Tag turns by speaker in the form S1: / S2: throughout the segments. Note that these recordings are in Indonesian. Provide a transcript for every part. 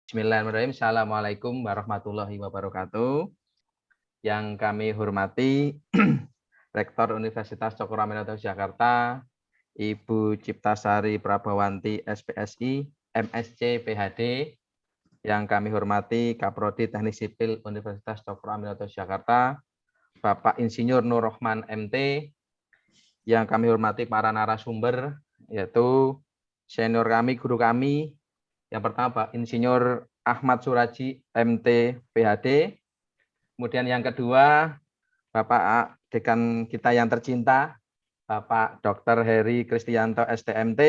S1: Bismillahirrahmanirrahim. Assalamualaikum warahmatullahi wabarakatuh. Yang kami hormati Rektor Universitas Cokro Aminoto Jakarta, Ibu Ciptasari Prabawanti SPSI, MSc PhD. Yang kami hormati Kaprodi Teknik Sipil Universitas Cokro Aminoto Jakarta, Bapak Insinyur Nur Rohman MT. Yang kami hormati para narasumber, yaitu senior kami, guru kami. Yang pertama Pak Insinyur Ahmad Suraji MT PhD. Kemudian yang kedua Bapak Dekan kita yang tercinta Bapak Dr. Heri Kristianto STMT.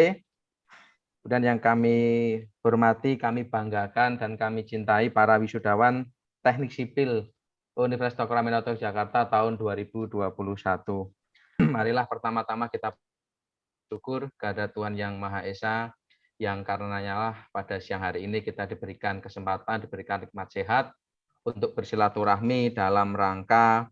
S1: Kemudian yang kami hormati, kami banggakan dan kami cintai para wisudawan Teknik Sipil Universitas Cokro Aminoto Jakarta tahun 2021. Marilah pertama-tama kita bersyukur kepada Tuhan Yang Maha Esa, yang karenanya lah pada siang hari ini kita diberikan kesempatan, diberikan nikmat sehat untuk bersilaturahmi dalam rangka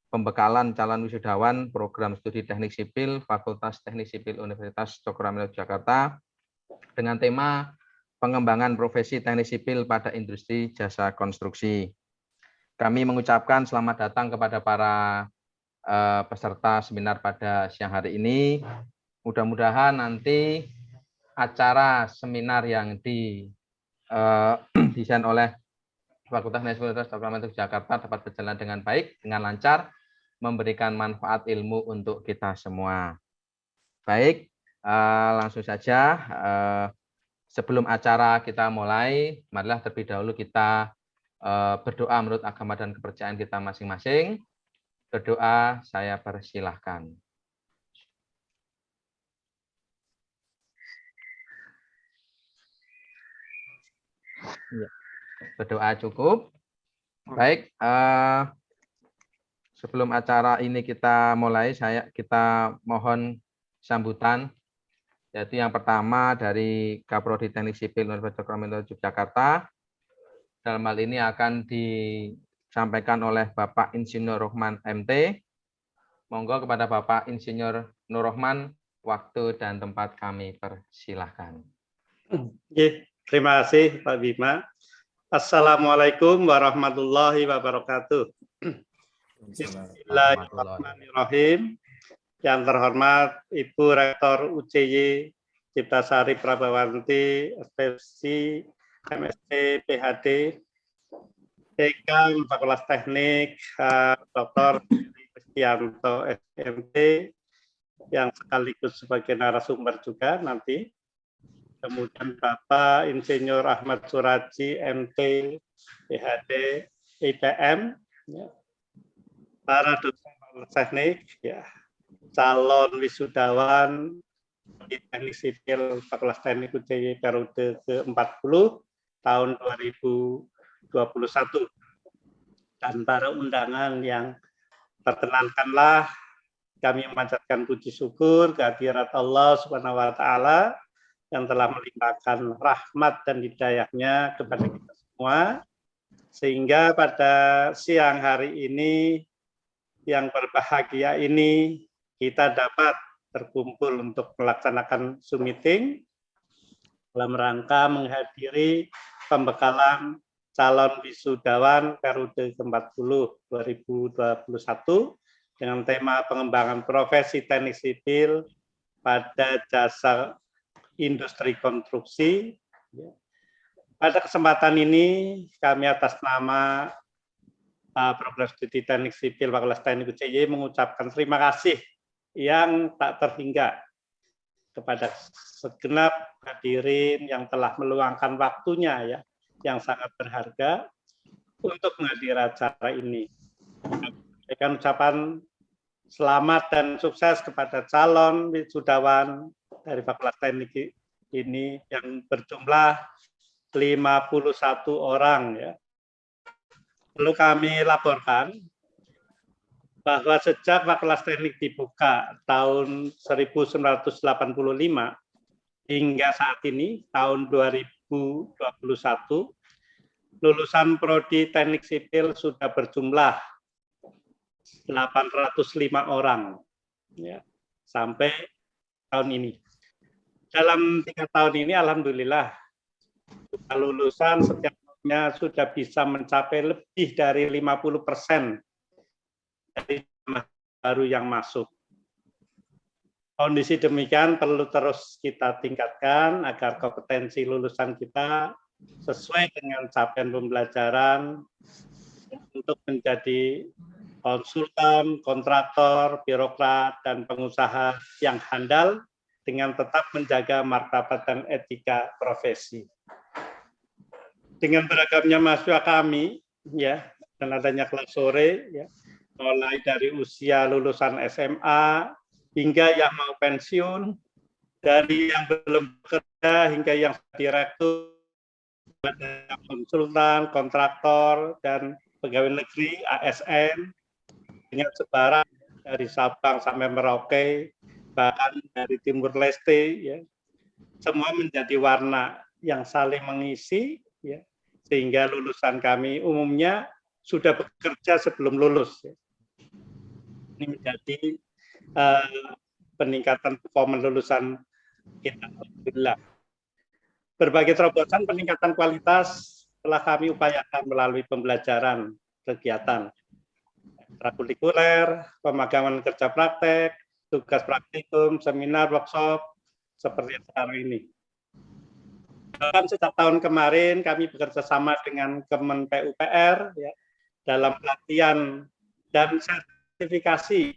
S1: pembekalan calon wisudawan program studi Teknik Sipil Fakultas Teknik Sipil Universitas Cokro Aminoto Jakarta dengan tema pengembangan profesi teknik sipil pada industri jasa konstruksi. Kami mengucapkan selamat datang kepada para peserta seminar pada siang hari ini. Mudah-mudahan nanti acara seminar yang didesain oleh Fakultas Teknik Sipil Universitas Cokro Aminoto Jakarta dapat berjalan dengan baik, dengan lancar, memberikan manfaat ilmu untuk kita semua. Baik, langsung saja. Sebelum acara kita mulai, marilah terlebih dahulu kita berdoa menurut agama dan kepercayaan kita masing-masing. Berdoa, saya persilahkan. Berdoa cukup. Baik, sebelum acara ini kita mulai, kita mohon sambutan. Yaitu yang pertama dari Kaprodi Teknik Sipil Universitas Cokro Aminoto Yogyakarta. Dalam hal ini akan disampaikan oleh Bapak Insinyur Rohman MT. Monggo kepada Bapak Insinyur Nur Rohman, waktu dan tempat kami persilahkan.
S2: Terima kasih Pak Bima. Assalamualaikum warahmatullahi wabarakatuh. Bismillahirrahmanirrahim. Yang terhormat Ibu Rektor UCY Ciptasari Prabawanti SPSI MSc PhD, Dekan Fakultas Teknik Dr. Kristianto SMT yang sekaligus sebagai narasumber juga nanti. Kemudian Bapak Insinyur Ahmad Suraji MT PhD IPM, ya. Para dosen Fakultas Teknik, ya. Calon wisudawan di Teknik Sipil Fakultas Teknik UCY periode ke-40 tahun 2021 dan para undangan yang perkenankanlah kami memanjatkan puji syukur kehadirat Allah Subhanahu wa taala yang telah melimpahkan rahmat dan hidayahnya kepada kita semua sehingga pada siang hari ini yang berbahagia ini kita dapat terkumpul untuk melaksanakan Zoom meeting dalam rangka menghadiri pembekalan calon wisudawan periode ke-40 2021 dengan tema pengembangan profesi teknik sipil pada jasa industri konstruksi. Pada kesempatan ini kami atas nama program studi teknik sipil Fakultas Teknik UCY mengucapkan terima kasih yang tak terhingga kepada segenap hadirin yang telah meluangkan waktunya ya yang sangat berharga untuk menghadiri acara ini. Berikan ucapan selamat dan sukses kepada calon wisudawan dari Fakultas Teknik ini yang berjumlah 51 orang ya. Perlu kami laporkan bahwa sejak Fakultas Teknik dibuka tahun 1985 hingga saat ini, tahun 2021, lulusan Prodi Teknik Sipil sudah berjumlah 805 orang ya, sampai tahun ini. Dalam 3 tahun ini, alhamdulillah, lulusan setiap tahunnya sudah bisa mencapai lebih dari 50% dari baru yang masuk. Kondisi demikian perlu terus kita tingkatkan agar kompetensi lulusan kita sesuai dengan capaian pembelajaran untuk menjadi konsultan, kontraktor, birokrat, dan pengusaha yang handal dengan tetap menjaga martabat dan etika profesi. Dengan beragamnya mahasiswa kami, ya, dan adanya kelas sore, ya, mulai dari usia lulusan SMA hingga yang mau pensiun, dari yang belum bekerja hingga yang direktur, konsultan, kontraktor, dan pegawai negeri ASN dengan sebaran dari Sabang sampai Merauke, bahkan dari Timur Leste, ya, semua menjadi warna yang saling mengisi, ya, sehingga lulusan kami umumnya sudah bekerja sebelum lulus. Ya. Ini menjadi peningkatan performa lulusan kita. Alhamdulillah. Berbagai terobosan peningkatan kualitas telah kami upayakan melalui pembelajaran kegiatan ekstrakurikuler, pemagangan kerja praktek, tugas praktikum, seminar, workshop, seperti sekarang ini. Bahkan sejak tahun kemarin kami bekerja sama dengan Kemen PUPR, ya, dalam pelatihan dan sertifikasi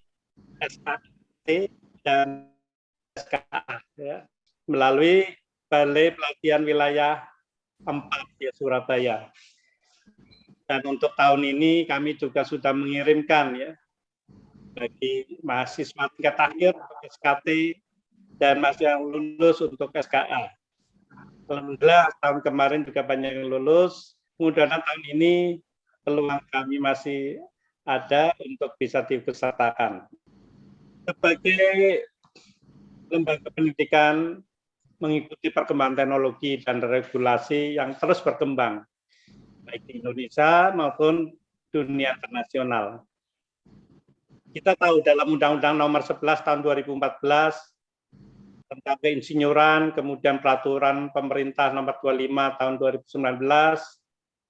S2: SKT dan SKA, ya, melalui Balai Pelatihan Wilayah 4 di Surabaya. Dan untuk tahun ini kami juga sudah mengirimkan, ya, bagi mahasiswa tingkat akhir untuk SKT dan mahasiswa yang lulus untuk SKA. Alhamdulillah tahun kemarin juga banyak yang lulus. Mudah-mudahan tahun ini peluang kami masih ada untuk bisa dipesertakan. Sebagai lembaga pendidikan mengikuti perkembangan teknologi dan regulasi yang terus berkembang, baik di Indonesia maupun dunia internasional. Kita tahu dalam Undang-Undang Nomor 11 Tahun 2014 tentang keinsinyuran, kemudian Peraturan Pemerintah Nomor 25 Tahun 2019,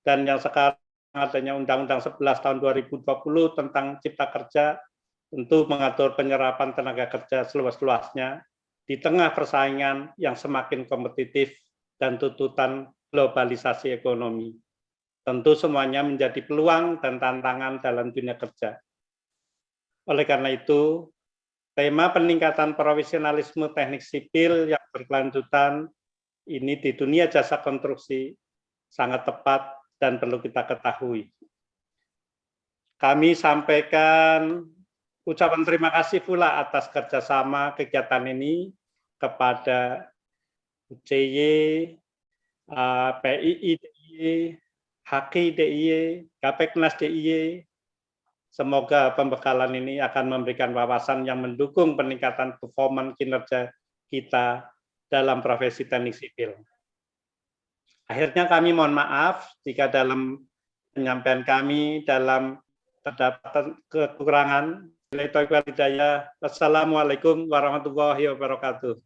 S2: dan yang sekarang adanya Undang-Undang 11 Tahun 2020 tentang Cipta Kerja untuk mengatur penyerapan tenaga kerja seluas-luasnya di tengah persaingan yang semakin kompetitif dan tuntutan globalisasi ekonomi. Tentu semuanya menjadi peluang dan tantangan dalam dunia kerja. Oleh karena itu, tema peningkatan profesionalisme teknik sipil yang berkelanjutan ini di dunia jasa konstruksi sangat tepat dan perlu kita ketahui. Kami sampaikan ucapan terima kasih pula atas kerjasama kegiatan ini kepada UCY, PII DIY, HAKI DIY, Kapeknas DIY. Semoga pembekalan ini akan memberikan wawasan yang mendukung peningkatan performa kinerja kita dalam profesi teknik sipil. Akhirnya kami mohon maaf jika dalam penyampaian kami dalam terdapat kekurangan. Wassalamualaikum warahmatullahi wabarakatuh.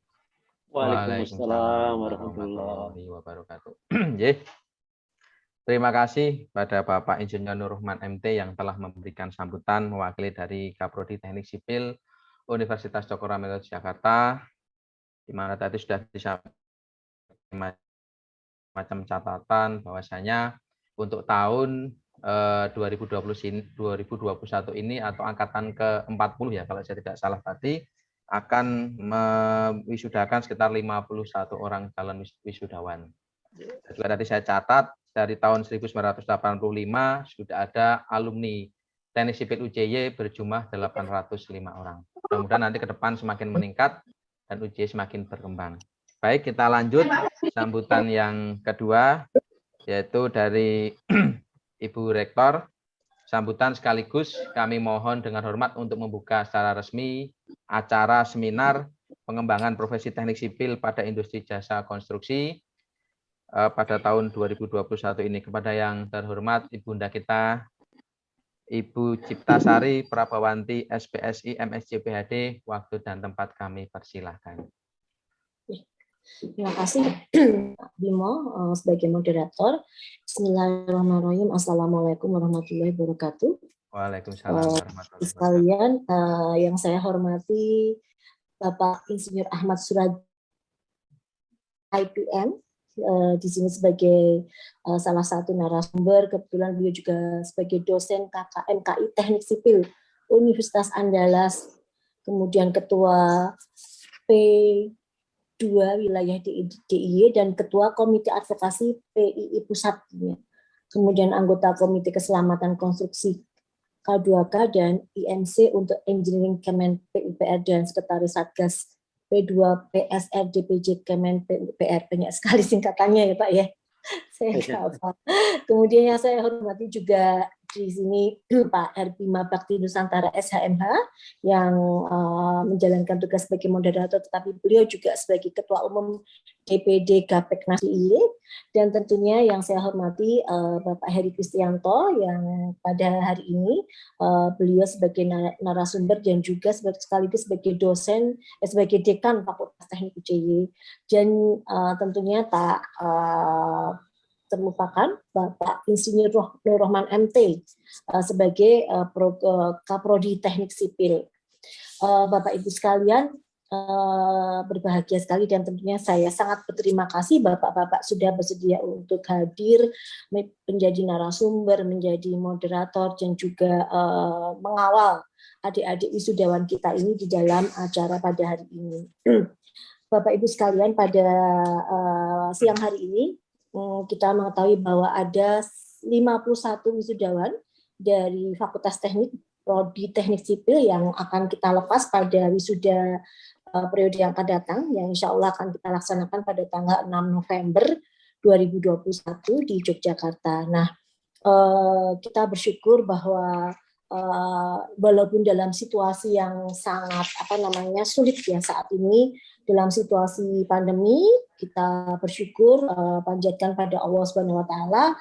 S3: Waalaikumsalam warahmatullahi
S1: wabarakatuh. Terima kasih pada Bapak Insinyur Nur Rahman MT yang telah memberikan sambutan mewakili dari Kaprodi Teknik Sipil Universitas Cokroaminoto Jakarta, di mana tadi sudah disampaikan macam catatan bahwasanya untuk tahun 2021 ini atau angkatan ke-40 ya kalau saya tidak salah tadi akan mewisudakan sekitar 51 orang calon wisudawan. Juga tadi saya catat dari tahun 1985 sudah ada alumni teknik sipil UCY berjumlah 805 orang. Mudah-mudahan nanti ke depan semakin meningkat dan UCY semakin berkembang. Baik, kita lanjut sambutan yang kedua, yaitu dari Ibu Rektor. Sambutan sekaligus kami mohon dengan hormat untuk membuka secara resmi acara seminar pengembangan profesi teknik sipil pada industri jasa konstruksi pada tahun 2021 ini. Kepada yang terhormat Ibunda kita, Ibu Ciptasari Prabawanti SPSI MSc PhD, waktu dan tempat kami persilahkan.
S3: Terima kasih Pak Bimo sebagai moderator. Bismillahirrahmanirrahim. Assalamualaikum warahmatullahi wabarakatuh.
S1: Waalaikumsalam warahmatullahi wabarakatuh.
S3: Sekalian yang saya hormati Bapak Insinyur Ahmad Suraj IPM di sini sebagai salah satu narasumber. Kebetulan beliau juga sebagai dosen KKN KI Teknik Sipil Universitas Andalas, kemudian ketua P2 wilayah DIY dan ketua Komite Advokasi PII Pusat, kemudian anggota Komite Keselamatan Konstruksi K2K dan IMC untuk Engineering Kemen PUPR dan Sekretaris Satgas P2 PSR DPJ Kemen PUPR. Banyak sekali singkatannya ya Pak ya. Saya nggak hafal. Kemudian yang saya hormati juga di sini Pak Herbima Bakti Nusantara SHMH yang menjalankan tugas sebagai moderator, tetapi beliau juga sebagai Ketua Umum DPD Gapeknas DIY, dan tentunya yang saya hormati Bapak Heri Kristianto yang pada hari ini beliau sebagai narasumber dan juga sekaligus sebagai dosen, sebagai dekan Fakultas Teknik UJY, dan tentunya tak terlupakan Bapak Insinyur Nur Rahman MT sebagai Kaprodi Teknik Sipil. Bapak Ibu sekalian, berbahagia sekali dan tentunya saya sangat berterima kasih Bapak-bapak sudah bersedia untuk hadir menjadi narasumber, menjadi moderator dan juga mengawal adik-adik wisudawan kita ini di dalam acara pada hari ini. Bapak Ibu sekalian, pada siang hari ini kita mengetahui bahwa ada 51 wisudawan dari Fakultas Teknik Prodi Teknik Sipil yang akan kita lepas pada wisuda periode yang akan datang, yang insya Allah akan kita laksanakan pada tanggal 6 November 2021 di Yogyakarta. Nah, kita bersyukur bahwa walaupun dalam situasi yang sangat sulit ya saat ini, dalam situasi pandemi, kita bersyukur panjatkan pada Allah Subhanahu wa taala,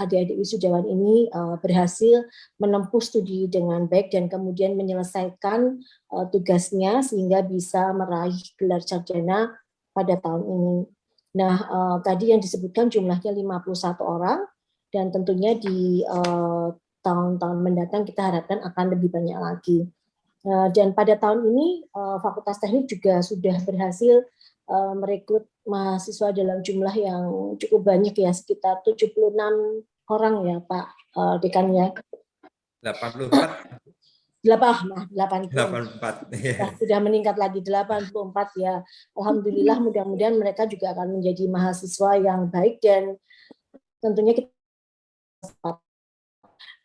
S3: adik-adik wisudawan ini berhasil menempuh studi dengan baik dan kemudian menyelesaikan tugasnya sehingga bisa meraih gelar sarjana pada tahun ini. Nah, tadi yang disebutkan jumlahnya 51 orang dan tentunya di tahun-tahun mendatang kita harapkan akan lebih banyak lagi. Dan pada tahun ini Fakultas Teknik juga sudah berhasil merekrut mahasiswa dalam jumlah yang cukup banyak ya, sekitar 76 orang ya Pak Dekan ya.
S4: 84.
S3: 84. Sudah meningkat lagi 84 ya. Alhamdulillah, mudah-mudahan mereka juga akan menjadi mahasiswa yang baik dan tentunya kita.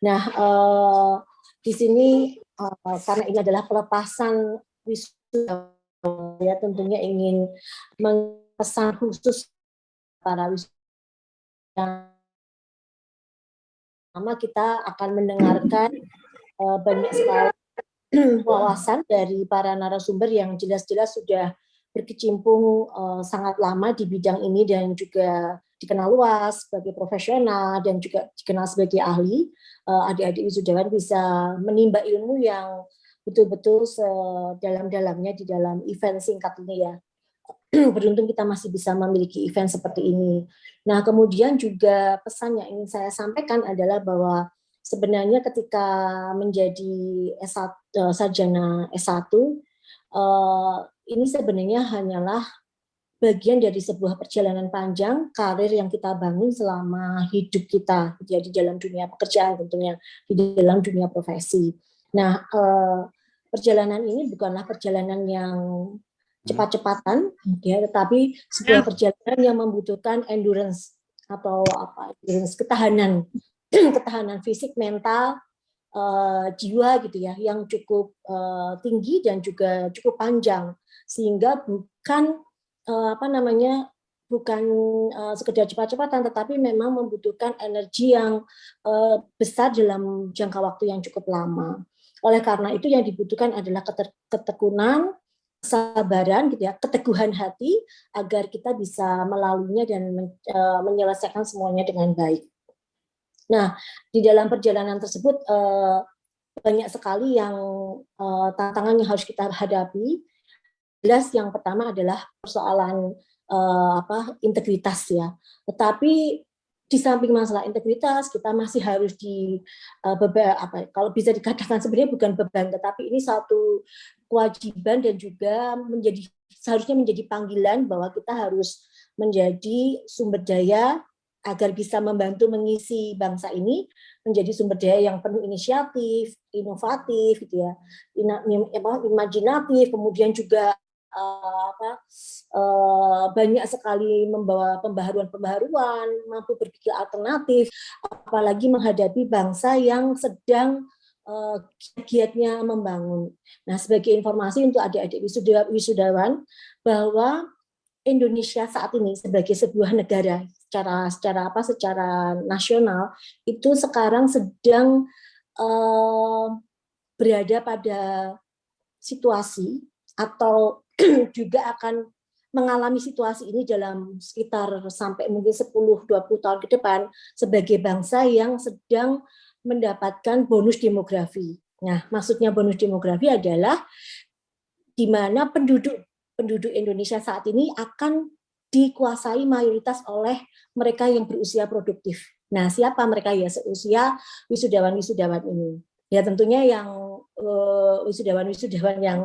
S3: Nah, di sini karena ini adalah pelepasan wisuda, ya tentunya ingin memesan khusus para wisuda. Pertama kita akan mendengarkan banyak sekali wawasan dari para narasumber yang jelas-jelas sudah berkecimpung sangat lama di bidang ini dan juga dikenal luas sebagai profesional dan juga dikenal sebagai ahli. Adik-adik wisudawan bisa menimba ilmu yang betul-betul sedalam-dalamnya di dalam event singkat ini ya. Beruntung kita masih bisa memiliki event seperti ini. Nah, kemudian juga pesan yang ingin saya sampaikan adalah bahwa sebenarnya ketika menjadi sarjana S1, ini sebenarnya hanyalah bagian dari sebuah perjalanan panjang karir yang kita bangun selama hidup kita, ya, di dalam dunia pekerjaan tentunya, di dalam dunia profesi. Nah, perjalanan ini bukanlah perjalanan yang cepat-cepatan, ya, tetapi sebuah perjalanan yang membutuhkan endurance atau endurance, ketahanan fisik, mental, jiwa gitu ya, yang cukup tinggi dan juga cukup panjang, sehingga bukan bukan sekedar cepat-cepatan, tetapi memang membutuhkan energi yang besar dalam jangka waktu yang cukup lama. Oleh karena itu yang dibutuhkan adalah ketekunan, kesabaran, gitu ya, keteguhan hati agar kita bisa melaluinya dan menyelesaikan semuanya dengan baik. Nah, di dalam perjalanan tersebut banyak sekali yang tantangan yang harus kita hadapi. jelas yang pertama adalah persoalan integritas ya. Tetapi di samping masalah integritas, kita masih harus kalau bisa dikatakan sebenarnya bukan beban, tetapi ini satu kewajiban dan juga seharusnya menjadi panggilan bahwa kita harus menjadi sumber daya agar bisa membantu mengisi bangsa ini menjadi sumber daya yang penuh inisiatif, inovatif, gitu ya, imajinatif, kemudian juga banyak sekali membawa pembaharuan, mampu berpikir alternatif, apalagi menghadapi bangsa yang sedang giat-giatnya membangun. Nah, sebagai informasi untuk adik-adik wisudawan, bahwa Indonesia saat ini sebagai sebuah negara secara nasional itu sekarang sedang berada pada situasi atau juga akan mengalami situasi ini dalam sekitar sampai mungkin 10-20 tahun ke depan sebagai bangsa yang sedang mendapatkan bonus demografi. Nah, maksudnya bonus demografi adalah di mana penduduk Indonesia saat ini akan dikuasai mayoritas oleh mereka yang berusia produktif. Nah, siapa mereka ya seusia wisudawan-wisudawan ini? Ya tentunya yang wisudawan-wisudawan yang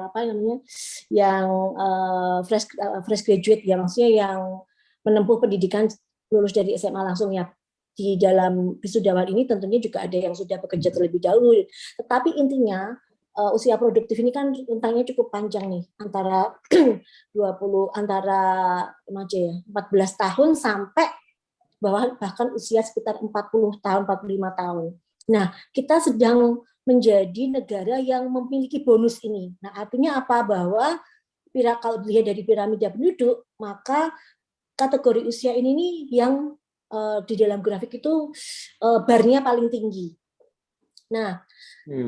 S3: fresh graduate ya, maksudnya yang menempuh pendidikan lulus dari SMA langsung ya. Di dalam wisudawan ini tentunya juga ada yang sudah bekerja terlebih dahulu. Tetapi intinya usia produktif ini kan rentangnya cukup panjang nih, antara 14 tahun sampai bahkan usia sekitar 40 tahun, 45 tahun. Nah, kita sedang menjadi negara yang memiliki bonus ini. Nah, artinya apa? Bahwa kalau dilihat dari piramida penduduk, maka kategori usia ini nih yang di dalam grafik itu barnya paling tinggi. Nah,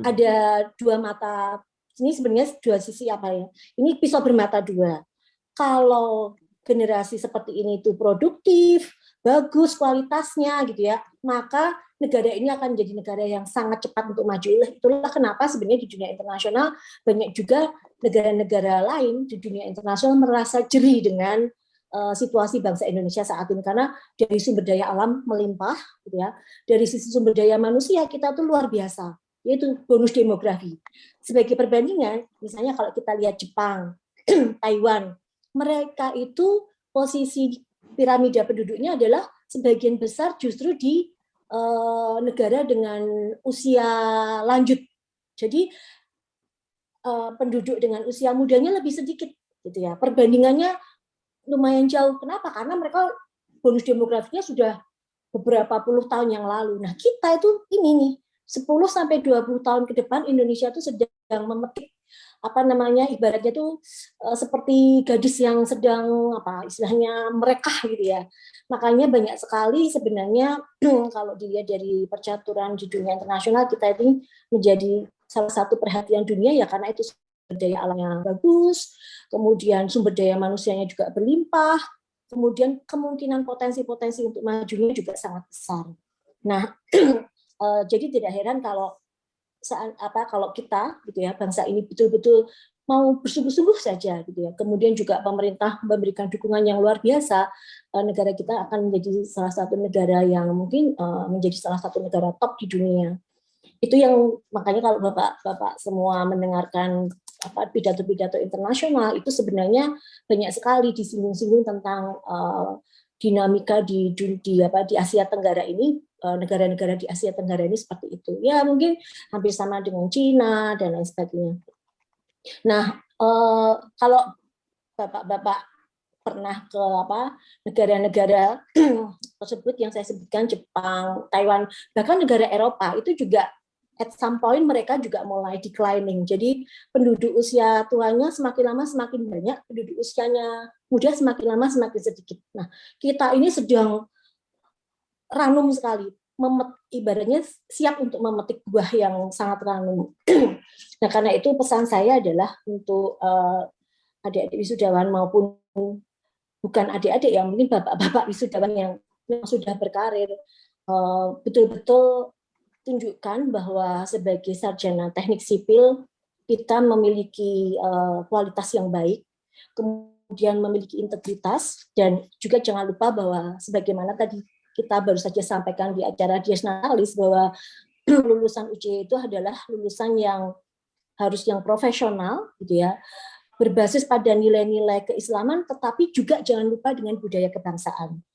S3: ada dua mata, ini sebenarnya dua sisi apa ya? Ini pisau bermata dua. Kalau generasi seperti ini itu produktif, bagus kualitasnya gitu ya, maka negara ini akan menjadi negara yang sangat cepat untuk maju. Itulah kenapa sebenarnya di dunia internasional banyak juga negara-negara lain di dunia internasional merasa jeri dengan situasi bangsa Indonesia saat ini, karena dari sumber daya alam melimpah gitu ya, dari sisi sumber daya manusia kita tuh luar biasa, yaitu bonus demografi. Sebagai perbandingan, misalnya kalau kita lihat Jepang, Taiwan, mereka itu posisi piramida penduduknya adalah sebagian besar justru di negara dengan usia lanjut. Jadi penduduk dengan usia mudanya lebih sedikit gitu ya. Perbandingannya lumayan jauh. Kenapa? Karena mereka bonus demografinya sudah beberapa puluh tahun yang lalu. Nah, kita itu ini nih 10-20 tahun ke depan Indonesia itu sedang memetik ibaratnya tuh seperti gadis yang sedang istilahnya merekah gitu ya. Makanya banyak sekali sebenarnya kalau dilihat dari percaturan di dunia internasional, kita ini menjadi salah satu perhatian dunia ya, karena itu sumber daya alamnya bagus, kemudian sumber daya manusianya juga berlimpah, kemudian kemungkinan potensi-potensi untuk majunya juga sangat besar. Nah, jadi tidak heran kalau kita gitu ya, bangsa ini betul-betul mau bersungguh-sungguh saja gitu ya. Kemudian juga pemerintah memberikan dukungan yang luar biasa, negara kita akan menjadi salah satu negara yang mungkin menjadi salah satu negara top di dunia. Itu yang makanya kalau Bapak semua mendengarkan pidato-pidato internasional itu sebenarnya banyak sekali disinggung-singgung tentang dinamika di Asia Tenggara ini, negara-negara di Asia Tenggara ini seperti itu. Ya mungkin hampir sama dengan Cina dan lain sebagainya. Nah, kalau Bapak pernah ke negara-negara tersebut yang saya sebutkan, Jepang, Taiwan, bahkan negara Eropa, itu juga at some point mereka juga mulai declining. Jadi penduduk usia tuanya semakin lama semakin banyak, penduduk usianya muda semakin lama semakin sedikit. Nah, kita ini sedang ranum sekali, ibaratnya siap untuk memetik buah yang sangat ranum. Nah, karena itu pesan saya adalah untuk adik-adik wisudawan maupun bukan adik-adik yang mungkin bapak-bapak wisudawan yang sudah berkarir, betul-betul tunjukkan bahwa sebagai sarjana teknik sipil kita memiliki kualitas yang baik, kemudian memiliki integritas, dan juga jangan lupa bahwa sebagaimana tadi kita baru saja sampaikan di acara Dies Natalis bahwa lulusan UJ itu adalah lulusan yang harus yang profesional gitu ya, berbasis pada nilai-nilai keislaman, tetapi juga jangan lupa dengan budaya kebangsaan.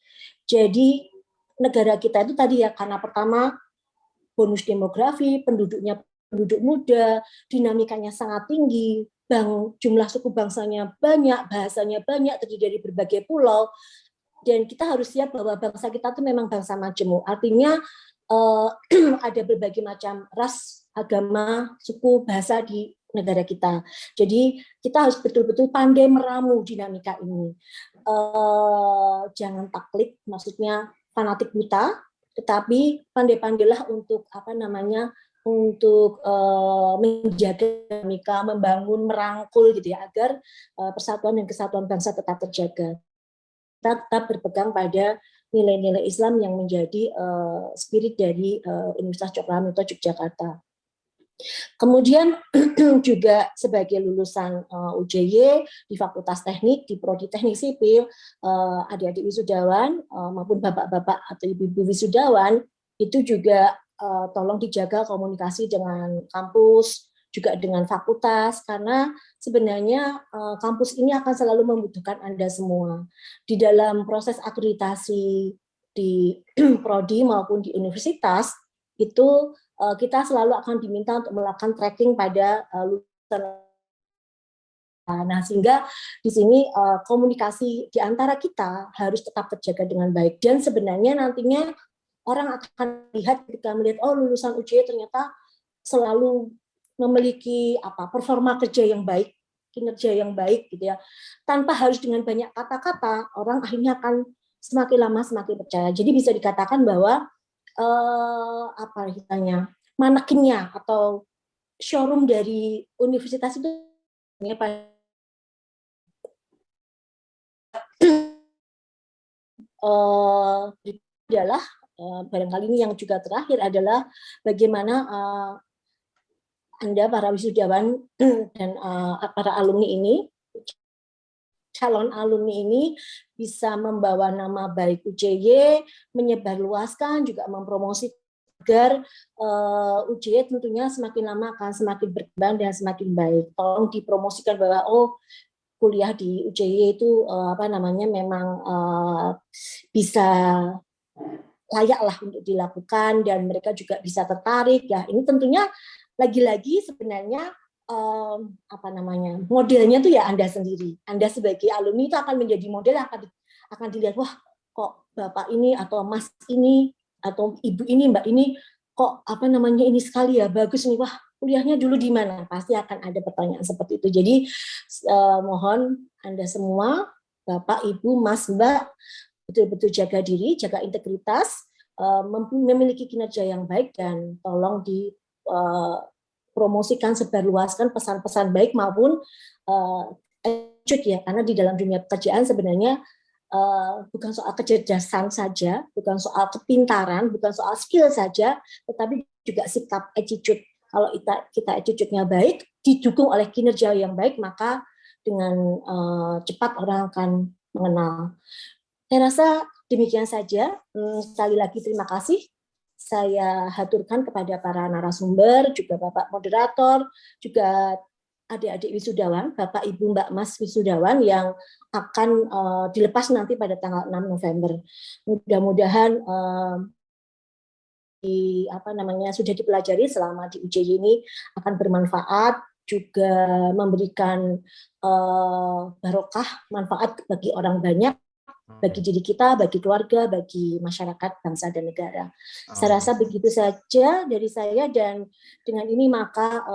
S3: Jadi negara kita itu tadi ya, karena pertama bonus demografi, penduduk muda, dinamikanya sangat tinggi, jumlah suku bangsanya banyak, bahasanya banyak, terdiri dari berbagai pulau, dan kita harus siap bahwa bangsa kita itu memang bangsa majemuk. Artinya ada berbagai macam ras, agama, suku, bahasa di negara kita. Jadi kita harus betul-betul pandai meramu dinamika ini. Jangan taklid, maksudnya fanatik buta, tetapi pandai-pandailah untuk untuk menjaga dinamika, membangun, merangkul gitu ya, agar persatuan dan kesatuan bangsa tetap terjaga. Kita tetap berpegang pada nilai-nilai Islam yang menjadi spirit dari Universitas Cokro Aminoto Yogyakarta. Kemudian juga sebagai lulusan UJY di Fakultas Teknik, di Prodi Teknik Sipil, adik-adik wisudawan maupun bapak-bapak atau ibu-ibu wisudawan, itu juga tolong dijaga komunikasi dengan kampus, juga dengan fakultas, karena sebenarnya kampus ini akan selalu membutuhkan Anda semua. Di dalam proses akreditasi di prodi maupun di universitas, itu kita selalu akan diminta untuk melakukan tracking pada lulusan. Nah, sehingga di sini komunikasi di antara kita harus tetap terjaga dengan baik. Dan sebenarnya nantinya orang akan lihat ketika melihat, oh lulusan UJ ternyata selalu memiliki performa kerja yang baik, kinerja yang baik gitu ya. Tanpa harus dengan banyak kata-kata, orang akhirnya akan semakin lama semakin percaya. Jadi bisa dikatakan bahwa manekinnya atau showroom dari universitas itu adalah barangkali ini yang juga terakhir adalah bagaimana Anda para wisudawan dan para alumni ini, calon alumni ini bisa membawa nama baik UJY, menyebarluaskan, juga mempromosikan agar UJY tentunya semakin lama akan semakin berkembang dan semakin baik. Tolong dipromosikan bahwa kuliah di UJY itu memang bisa layak lah untuk dilakukan dan mereka juga bisa tertarik ya. Ini tentunya lagi-lagi sebenarnya modelnya tuh ya Anda sendiri. Anda sebagai alumni itu akan menjadi model, akan dilihat, wah kok bapak ini atau mas ini atau ibu ini, mbak ini kok ini sekali ya, bagus nih, wah kuliahnya dulu di mana? Pasti akan ada pertanyaan seperti itu. Jadi mohon Anda semua, bapak, ibu, mas, mbak, betul-betul jaga diri, jaga integritas, memiliki kinerja yang baik, dan tolong dipromosikan, sebarluaskan pesan-pesan baik maupun attitude ya, karena di dalam dunia pekerjaan sebenarnya bukan soal kecerdasan saja, bukan soal kepintaran, bukan soal skill saja, tetapi juga sikap, attitude. Kalau kita attitude-nya baik, didukung oleh kinerja yang baik, maka dengan cepat orang akan mengenal. Saya rasa demikian saja. Sekali lagi terima kasih. Saya haturkan kepada para narasumber, juga Bapak Moderator, juga adik-adik wisudawan, Bapak, Ibu, Mbak, Mas wisudawan yang akan dilepas nanti pada tanggal 6 November. Mudah-mudahan sudah dipelajari selama di UJY ini akan bermanfaat, juga memberikan barokah, manfaat bagi orang banyak, bagi diri kita, bagi keluarga, bagi masyarakat, bangsa, dan negara. Saya rasa begitu saja dari saya, dan dengan ini maka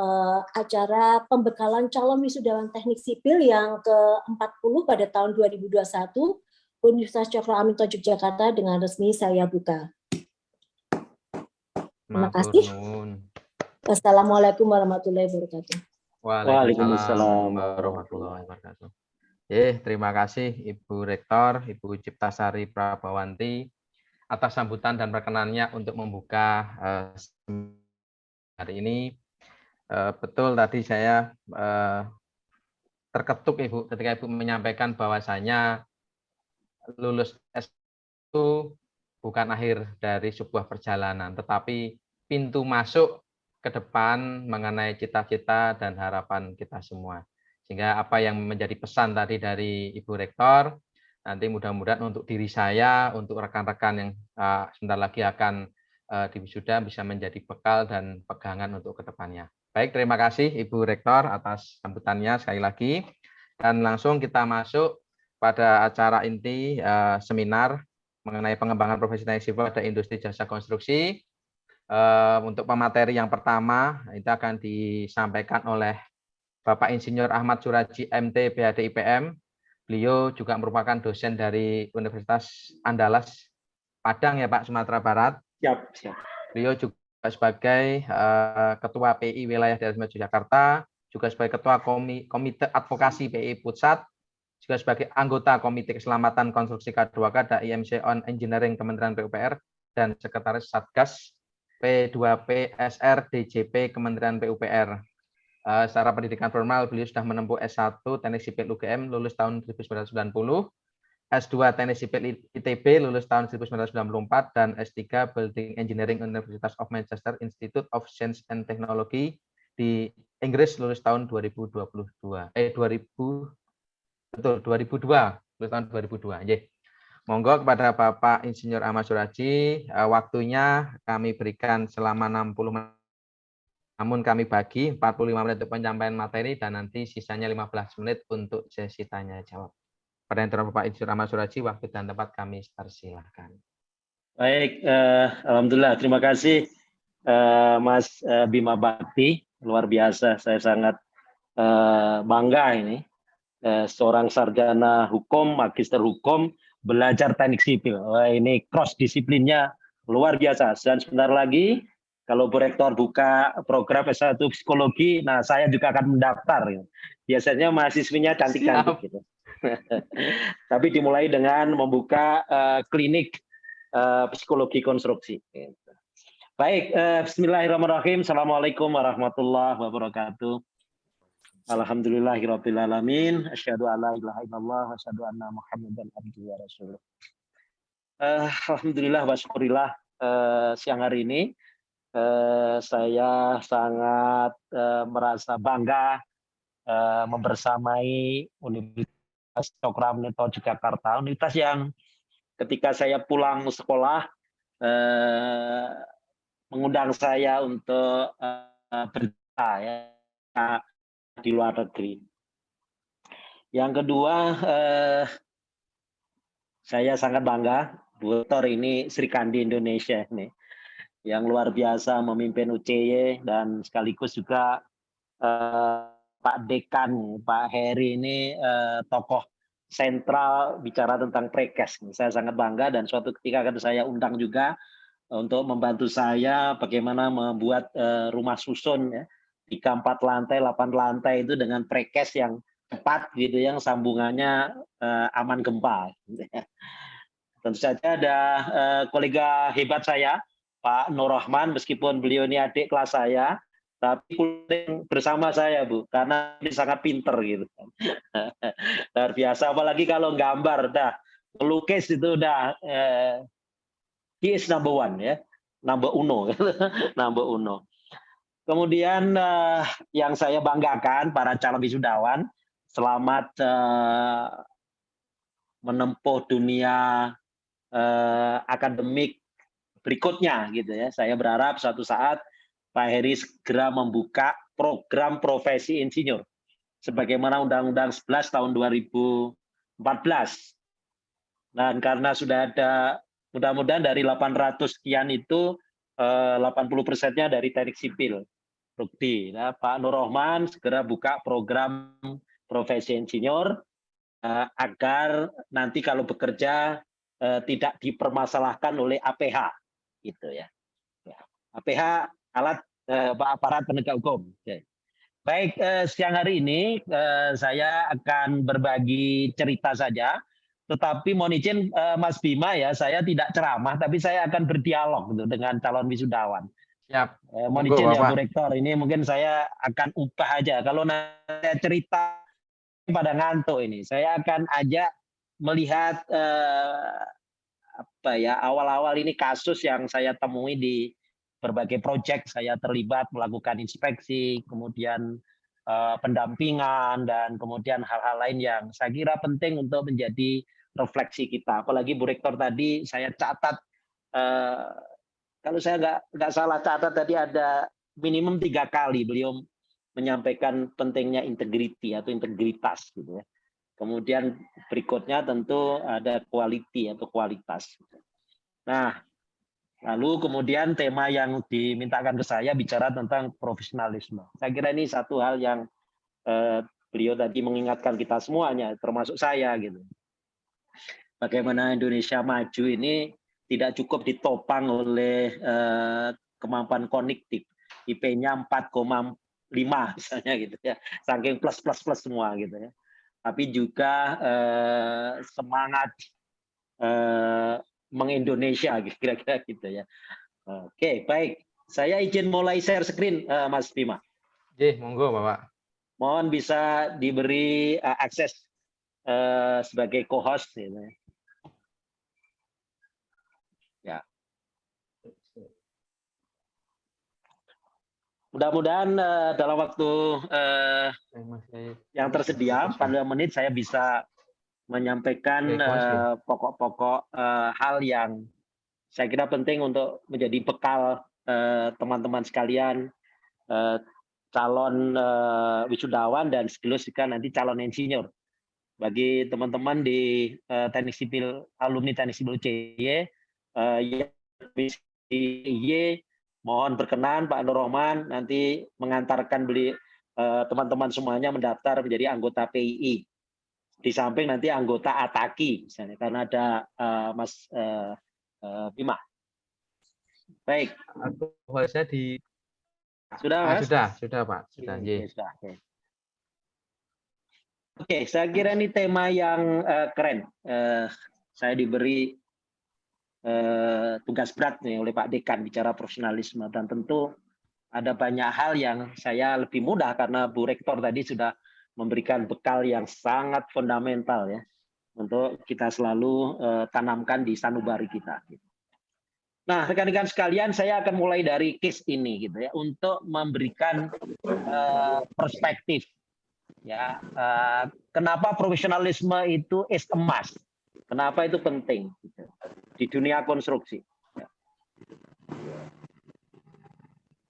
S3: acara pembekalan calon wisudawan teknik sipil yang ke-40 pada tahun 2021 Universitas Cokro Aminoto Yogyakarta dengan resmi saya buka. Terima kasih. Wassalamualaikum warahmatullahi wabarakatuh.
S1: Waalaikumsalam warahmatullahi wabarakatuh. Terima kasih Ibu Rektor, Ibu Ciptasari Prabawanti atas sambutan dan perkenannya untuk membuka hari ini. Betul tadi saya terketuk Ibu ketika Ibu menyampaikan bahwasanya lulus S itu bukan akhir dari sebuah perjalanan, tetapi pintu masuk ke depan mengenai cita-cita dan harapan kita semua. Sehingga apa yang menjadi pesan tadi dari Ibu Rektor, nanti mudah-mudahan untuk diri saya, untuk rekan-rekan yang sebentar lagi akan diwisuda bisa menjadi bekal dan pegangan untuk ke depannya. Baik, terima kasih Ibu Rektor atas sambutannya sekali lagi. Dan langsung kita masuk pada acara inti seminar mengenai pengembangan profesi teknik sipil pada industri jasa konstruksi. Untuk pemateri yang pertama, itu akan disampaikan oleh Bapak Insinyur Ahmad Suraji MT PhD IPM. Beliau juga merupakan dosen dari Universitas Andalas Padang ya Pak, Sumatera Barat.
S2: Siap.
S1: Beliau juga sebagai Ketua PI Wilayah Daerah Istimewa Yogyakarta, juga sebagai Ketua Komite Advokasi PI Pusat, juga sebagai anggota Komite Keselamatan Konstruksi K2K dan IMC on Engineering Kementerian PUPR, dan Sekretaris Satgas P2P SR DJP Kementerian PUPR. Secara pendidikan formal, beliau sudah menempuh S1 Teknik Sipil UGM lulus tahun 1990, S2 Teknik Sipil ITB lulus tahun 1994, dan S3 Building Engineering University of Manchester Institute of Science and Technology di Inggris lulus tahun 2002. Betul, 2002, lulus tahun 2002. Monggo kepada Bapak Insinyur Ahmad Suraji, waktunya kami berikan selama 60 menit. Namun kami bagi 45 menit untuk penyampaian materi dan nanti sisanya 15 menit untuk sesi tanya jawab. Pertanyaan Bapak Insinyur Ahmad Suraji, waktu dan tempat kami persilahkan.
S5: Baik, alhamdulillah, terima kasih Mas Bima Bakti, luar biasa. Saya sangat bangga ini, seorang sarjana hukum, magister hukum, belajar teknik sipil. Wah, ini cross disiplinnya luar biasa. Dan sebentar lagi kalau Bu Rektor buka program S1 psikologi, nah saya juga akan mendaftar. Biasanya mahasiswinya cantik-cantik gitu. Tapi dimulai dengan membuka klinik psikologi konstruksi. Baik, bismillahirrahmanirrahim. Assalamualaikum warahmatullahi wabarakatuh. Alhamdulillahirabbil alamin. Asyhadu alla ilaha illallah wa asyhadu anna Muhammadan abduhu wa rasuluh. Alhamdulillah wa syukurillah, siang hari ini saya sangat merasa bangga membersamai Universitas Cokro Aminoto Yogyakarta, universitas yang ketika saya pulang sekolah mengundang saya untuk berita ya di luar negeri. Yang kedua, saya sangat bangga Bu Rektor ini Sri Kandi Indonesia ini yang luar biasa memimpin UCY, dan sekaligus juga Pak Dekan, Pak Heri ini tokoh sentral bicara tentang prekes. Saya sangat bangga, dan suatu ketika akan saya undang juga untuk membantu saya bagaimana membuat rumah susun ya, 3, 4 lantai, 8 lantai itu dengan prekes yang cepat gitu, yang sambungannya aman gempa. Tentu saja ada kolega hebat saya, Pak Nur Rahman, meskipun beliau ini adik kelas saya, tapi bersama saya Bu, karena ini sangat pinter gitu. Luar biasa, apalagi kalau gambar, melukis itu udah he is number one ya, number uno, number uno. Kemudian yang saya banggakan para calon wisudawan, selamat menempuh dunia akademik berikutnya gitu ya. Saya berharap suatu saat Pak Heri segera membuka program profesi insinyur sebagaimana Undang-Undang 11 tahun 2014. Dan karena sudah ada, mudah-mudahan dari 800 sekian itu 80%-nya dari teknik sipil. Bukti, nah, Pak Nur Rahman segera buka program profesi insinyur agar nanti kalau bekerja tidak dipermasalahkan oleh APH. Gitu ya. APH alat aparat penegak hukum. Oke. Baik, siang hari ini saya akan berbagi cerita saja, tetapi mohon izin Mas Bima ya, saya tidak ceramah, tapi saya akan berdialog gitu, dengan calon wisudawan.
S1: Siap.
S5: Mohon izin ya Bu Rektor, ini mungkin saya akan ubah aja. Kalau saya cerita pada ngantuk ini. Saya akan ajak melihat awal-awal ini kasus yang saya temui di berbagai proyek. Saya terlibat melakukan inspeksi, kemudian pendampingan, dan kemudian hal-hal lain yang saya kira penting untuk menjadi refleksi kita. Apalagi Bu Rektor tadi saya catat, kalau saya nggak salah catat tadi ada minimum 3 kali beliau menyampaikan pentingnya integriti atau integritas gitu ya. Kemudian berikutnya tentu ada quality atau kualitas. Nah, lalu kemudian tema yang dimintakan ke saya bicara tentang profesionalisme. Saya kira ini satu hal yang beliau tadi mengingatkan kita semuanya, termasuk saya gitu. Bagaimana Indonesia maju ini tidak cukup ditopang oleh kemampuan kognitif. IP-nya 4,5 misalnya gitu ya, saking plus semua gitu ya. Tapi juga semangat mengindonesia kira-kira gitu ya. Oke, baik. Saya izin mulai share screen, Mas Bima.
S1: Monggo Bapak.
S5: Mohon bisa diberi akses sebagai co-host gitu ya. Mudah-mudahan dalam waktu yang tersedia, pada menit saya bisa menyampaikan pokok-pokok hal yang saya kira penting untuk menjadi bekal teman-teman sekalian, calon wisudawan dan sekaligus juga nanti calon insinyur. Bagi teman-teman di teknik sipil, alumni teknik sipil UCY, mohon berkenan Pak Nur Rahman nanti mengantarkan teman-teman semuanya mendaftar menjadi anggota PII. Di samping nanti anggota ATAKI misalnya, karena ada Mas Bima. Baik.
S1: Saya di
S5: Sudah Mas?
S1: Sudah Pak. Sudah.
S5: Oke, saya kira ini tema yang keren. Saya diberi tugas berat nih oleh Pak Dekan bicara profesionalisme, dan tentu ada banyak hal yang saya lebih mudah karena Bu Rektor tadi sudah memberikan bekal yang sangat fundamental ya untuk kita selalu tanamkan di sanubari kita. Nah, rekan-rekan sekalian, saya akan mulai dari case ini gitu ya untuk memberikan perspektif ya, kenapa profesionalisme itu is a must. Kenapa itu penting gitu, di dunia konstruksi.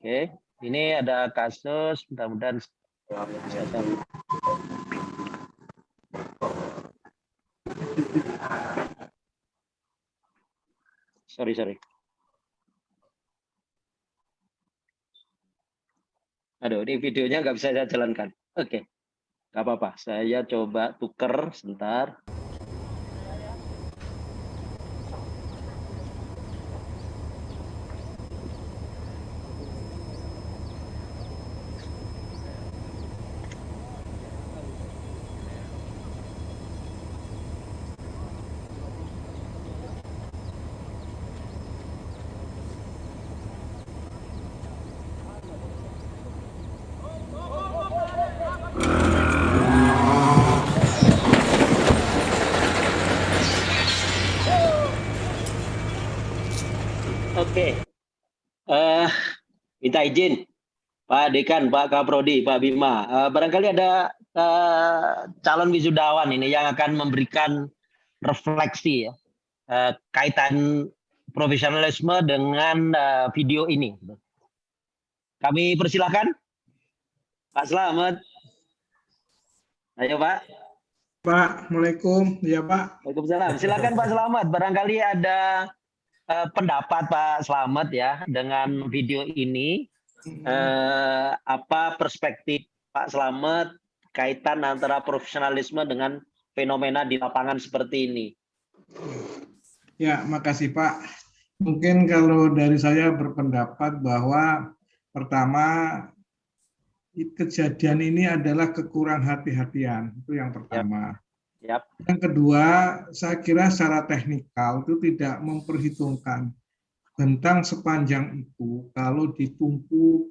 S5: Oke, ini ada kasus, mudah-mudahan sorry. Aduh, ini videonya nggak bisa saya jalankan. Oke, nggak apa-apa. Saya coba tuker sebentar. Oke, minta izin Pak Dekan, Pak Kaprodi, Pak Bima. Barangkali ada calon wisudawan ini yang akan memberikan refleksi ya, kaitan profesionalisme dengan video ini. Kami persilahkan, Pak Slamet. Ayo Pak.
S6: Pak, Assalamualaikum. Ya Pak.
S5: Waalaikumsalam. Silakan Pak Slamet. Barangkali ada pendapat Pak Slamet ya dengan video ini. Apa perspektif Pak Slamet kaitan antara profesionalisme dengan fenomena di lapangan seperti ini?
S6: Ya, makasih Pak. Mungkin kalau dari saya berpendapat bahwa pertama kejadian ini adalah kekurang hati-hatian, itu yang pertama.
S5: Yap.
S6: Yang kedua, saya kira secara teknikal itu tidak memperhitungkan bentang sepanjang itu kalau ditumpu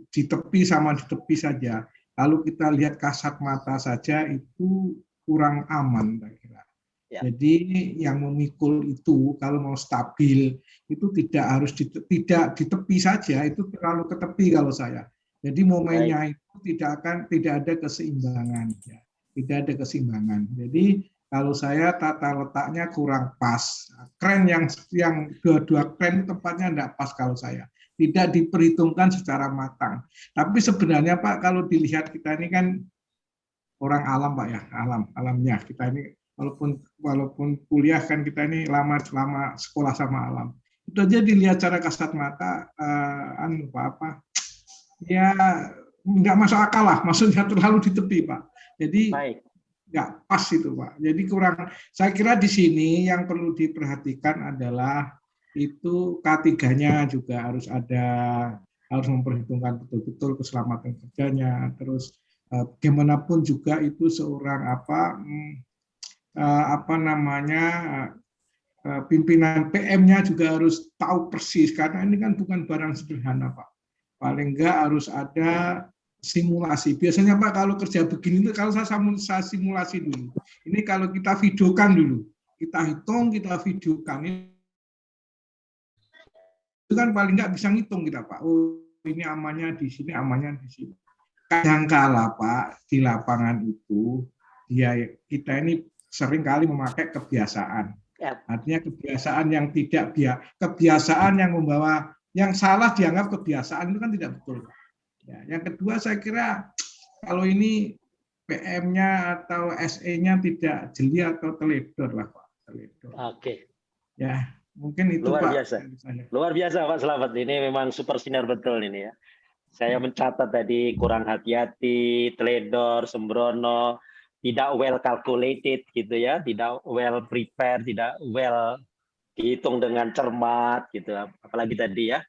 S6: di tepi sama di tepi saja. kalau kita lihat kasat mata saja itu kurang aman, saya kira.
S5: Ya.
S6: Jadi yang memikul itu kalau mau stabil itu tidak harus tidak di tepi saja, itu terlalu ke tepi kalau saya. Jadi momennya itu tidak ada keseimbangan, ya. Tidak ada keseimbangan. Jadi kalau saya tata letaknya kurang pas. Kren yang dua-dua kren tempatnya tidak pas kalau saya. Tidak diperhitungkan secara matang. Tapi sebenarnya Pak, kalau dilihat kita ini kan orang alam Pak ya, alamnya kita ini. Walaupun kuliah kan kita ini lama sekolah sama alam. Itu aja dilihat cara kasat mata, ya nggak masuk akal lah, maksudnya terlalu di tepi Pak. Jadi nggak pas itu Pak. Jadi kurang. Saya kira di sini yang perlu diperhatikan adalah itu K3-nya juga harus memperhitungkan betul-betul keselamatan kerjanya. Terus bagaimanapun juga itu seorang pimpinan PM-nya juga harus tahu persis, karena ini kan bukan barang sederhana Pak. Paling enggak harus ada simulasi. Biasanya Pak kalau kerja begini itu kalau saya simulasi dulu. Ini kalau kita videokan dulu, kita hitung, kita videokan. Itu kan paling enggak bisa ngitung kita Pak. Oh ini amannya di sini, amannya di sini. Kadangkala Pak di lapangan itu kita ini sering kali memakai kebiasaan. Artinya kebiasaan yang kebiasaan yang membawa yang salah dianggap kebiasaan itu kan tidak betul. Ya, yang kedua saya kira kalau ini PM-nya atau SE-nya tidak jeli atau teledor lah Pak. Teledor.
S5: Oke.
S6: Ya mungkin itu
S5: luar
S6: Pak.
S5: Biasa. Luar biasa Pak Slamet. Ini memang super sinar betul ini ya. Saya mencatat tadi kurang hati-hati, teledor, sembrono, tidak well calculated gitu ya, tidak well prepared, tidak well dihitung dengan cermat gitu. Apalagi tadi ya,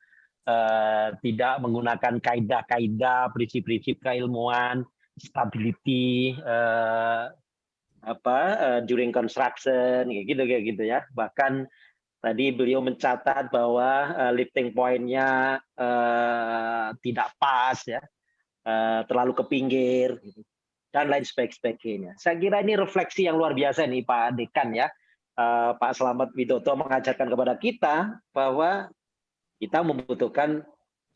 S5: tidak menggunakan kaidah-kaidah, prinsip-prinsip keilmuan, stability, during construction, kayak gitu ya. Bahkan tadi beliau mencatat bahwa lifting point-nya tidak pas ya, terlalu ke pinggir gitu, dan lain sebagainya. Saya kira ini refleksi yang luar biasa nih Pak Dekan ya. Pak Slamet Widodo mengajarkan kepada kita bahwa kita membutuhkan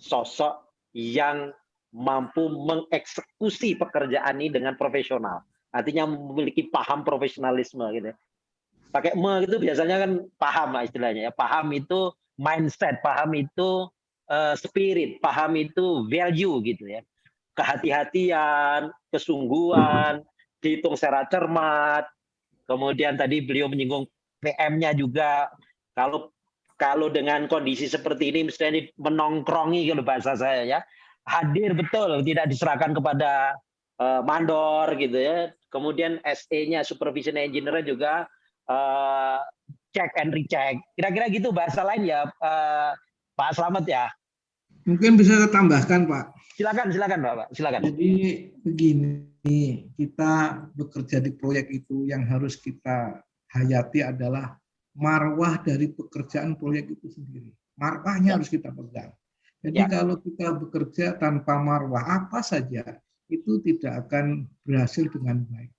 S5: sosok yang mampu mengeksekusi pekerjaan ini dengan profesional. Artinya memiliki paham profesionalisme gitu. Pakai itu biasanya kan paham lah istilahnya ya. Paham itu mindset, paham itu spirit, paham itu value gitu ya. Kehati-hatian, kesungguhan, dihitung secara cermat. Kemudian tadi beliau menyinggung PM-nya juga. Kalau dengan kondisi seperti ini misalnya menongkrongi kalau bahasa saya ya, hadir betul, tidak diserahkan kepada mandor gitu ya. Kemudian SE-nya, supervision engineer juga check and recheck. Kira-kira gitu bahasa lain ya, Pak Slamet ya.
S6: Mungkin bisa saya tambahkan Pak.
S5: Silakan Pak. Silakan.
S6: Jadi begini, kita bekerja di proyek itu yang harus kita hayati adalah marwah dari pekerjaan proyek itu sendiri. Marwahnya harus kita pegang. Jadi kalau kita bekerja tanpa marwah apa saja itu tidak akan berhasil dengan baik.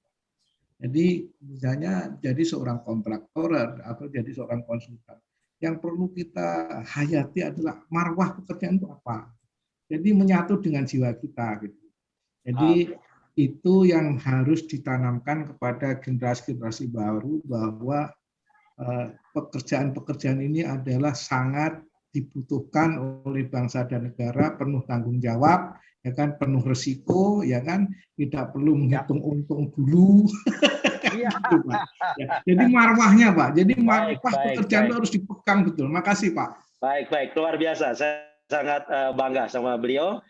S6: Jadi misalnya jadi seorang kontraktor atau jadi seorang konsultan. Yang perlu kita hayati adalah marwah pekerjaan itu apa. Jadi menyatu dengan jiwa kita. Gitu. Jadi itu yang harus ditanamkan kepada generasi-generasi baru bahwa pekerjaan-pekerjaan ini adalah sangat dibutuhkan oleh bangsa dan negara, penuh tanggung jawab, ya kan, penuh resiko, ya kan, tidak perlu menghitung untung dulu.
S5: Ya.
S6: Gitu, Pak. Ya. Jadi marwahnya Pak, jadi marwah pekerjaan itu harus dipegang betul. Makasih Pak.
S5: Baik, luar biasa. Saya sangat bangga sama beliau.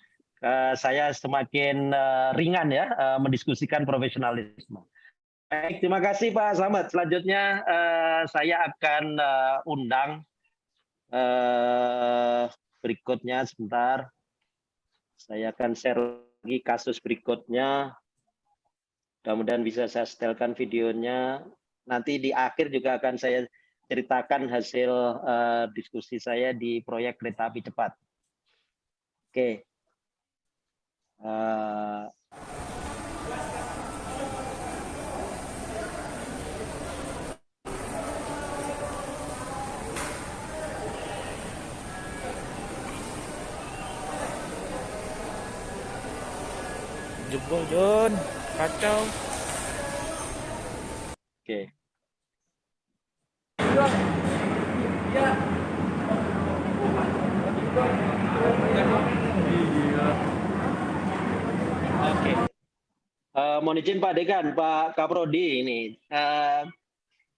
S5: Saya semakin ringan ya mendiskusikan profesionalisme. Baik, terima kasih Pak Slamet. Selanjutnya saya akan undang berikutnya sebentar. Saya akan share lagi kasus berikutnya. Mudah-mudahan bisa saya setelkan videonya. Nanti di akhir juga akan saya ceritakan hasil diskusi saya di proyek kereta api cepat. Oke.
S7: Jebol John, kacau.
S5: Oke. Oke. Mohon izin Pak Dekan, Pak Kaprodi ini.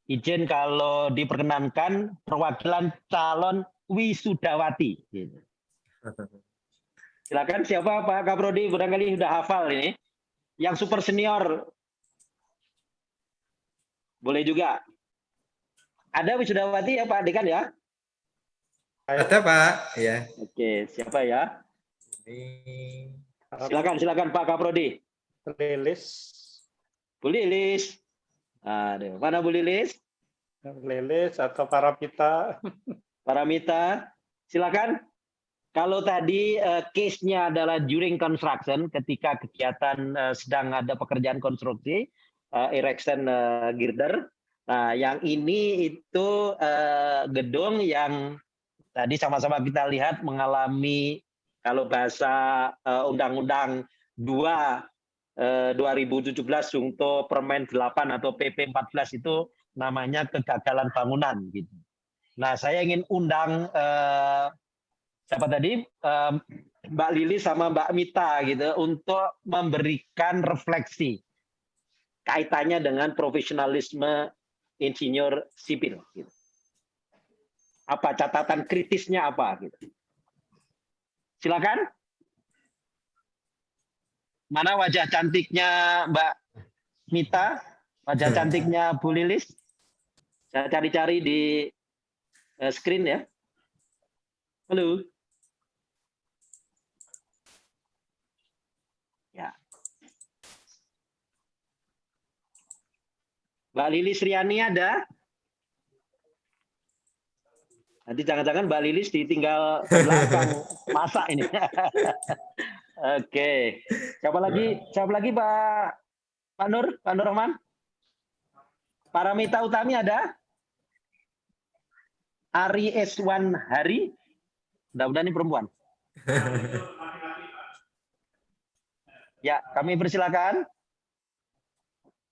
S5: Izin kalau diperkenankan perwakilan calon wisudawati. Gitu. Silakan siapa Pak Kaprodi, barangkali sudah hafal ini. Yang super senior boleh juga. Ada wisudawati ya Pak Dekan ya?
S4: Ada Pak, ya.
S5: Oke, siapa ya?
S4: Ini
S5: Silakan Pak Kaprodi.
S2: Lilis,
S5: Bu Lilis. Aduh, mana Bu Lilis?
S2: Lilis atau Paramita.
S5: Paramita, silakan. Kalau tadi case-nya adalah during construction, ketika kegiatan sedang ada pekerjaan konstruksi, erection girder. Nah, yang ini itu gedung yang tadi sama-sama kita lihat mengalami, kalau bahasa Undang-Undang 2017 untuk Permen 8 atau PP 14 itu namanya kegagalan bangunan gitu. Nah, saya ingin undang siapa tadi, Mbak Lili sama Mbak Mita gitu untuk memberikan refleksi kaitannya dengan profesionalisme insinyur sipil. Gitu. Apa catatan kritisnya apa? Gitu. Silakan. Mana wajah cantiknya Mbak Mita? Wajah cantiknya Bu Lilis? Saya cari-cari di screen ya. Halo. Ya. Mbak Lilis Riani ada? Nanti jangan-jangan Mbak Lilis ditinggal belakang masak ini. Oke. Siapa lagi Pak Nur Rahman? Paramita Utami ada? Ari Eswan Hari? Mudah-mudahan ini perempuan. Ya, kami persilakan.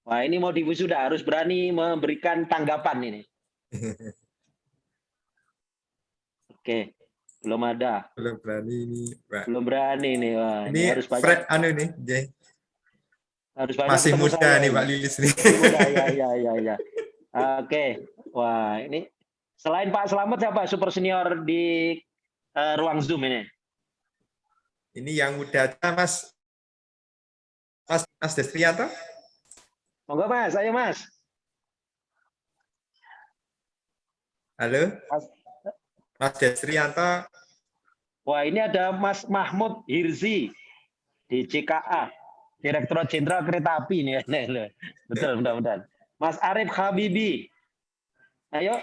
S5: Wah, ini mau diwisuda, harus berani memberikan tanggapan ini. Oke, belum ada.
S4: belum berani ini, Pak.
S5: Belum berani nih. Wah,
S4: Ini
S5: harus banyak.
S4: Fred nih, Jay.
S5: Harus banyak
S4: Masih
S5: ketemu
S4: muda
S5: saya
S4: nih
S5: ini.
S4: Pak Lilis nih.
S5: Masih muda, ya. Oke, wah ini selain Pak Slamet siapa super senior di ruang Zoom ini?
S4: Ini yang muda aja Mas Destrianto.
S5: Monggo Mas, ayo Mas.
S4: Halo,
S5: Mas.
S4: Mas Destrianto.
S5: Wah, ini ada Mas Mahmud Hirzi di CKA, Direktur Jenderal Kereta Api ini. Betul, mudah-mudahan. Mas Arif Habibi. Ayo.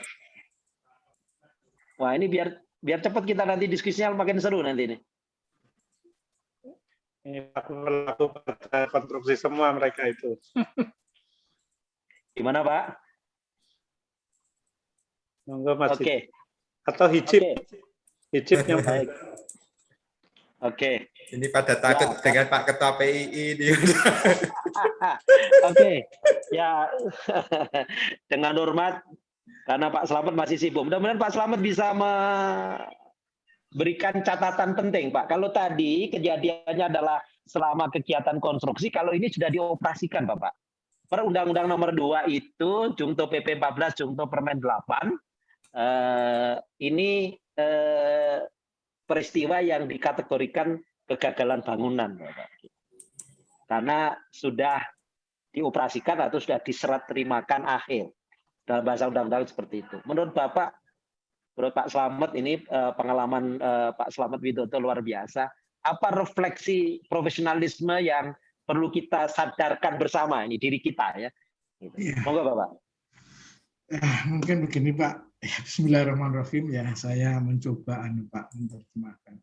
S5: Wah, ini biar cepat kita nanti diskusinya makin seru nanti ini.
S2: Ini pelaku konstruksi semua mereka itu.
S5: Gimana, Pak?
S2: Monggo Mas.
S5: Oke.
S2: Atau hijib.
S5: Oke.
S2: Hijib yang
S5: Baik. Oke.
S4: Ini pada takut dengan Pak Ketua PII ini.
S5: Oke. Ya. Dengan hormat, karena Pak Slamet masih sibuk. Mudah-mudahan Pak Slamet bisa memberikan catatan penting, Pak. Kalau tadi kejadiannya adalah selama kegiatan konstruksi, kalau ini sudah dioperasikan, Bapak. Per Undang-Undang Nomor 2 itu, Jungto PP 14, Jungto Permen 8, ini peristiwa yang dikategorikan kegagalan bangunan, Bapak. Karena sudah dioperasikan atau sudah diserah terimakan akhir. Dalam bahasa undang-undang seperti itu. Menurut Bapak, menurut Pak Slamet ini pengalaman Pak Slamet Widodo luar biasa. Apa refleksi profesionalisme yang perlu kita sadarkan bersama ini diri kita ya?
S6: Iya.
S5: Monggo Bapak.
S6: Mungkin begini Pak. Bismillahirrahmanirrahim ya. Saya mencoba Pak menerjemahkan.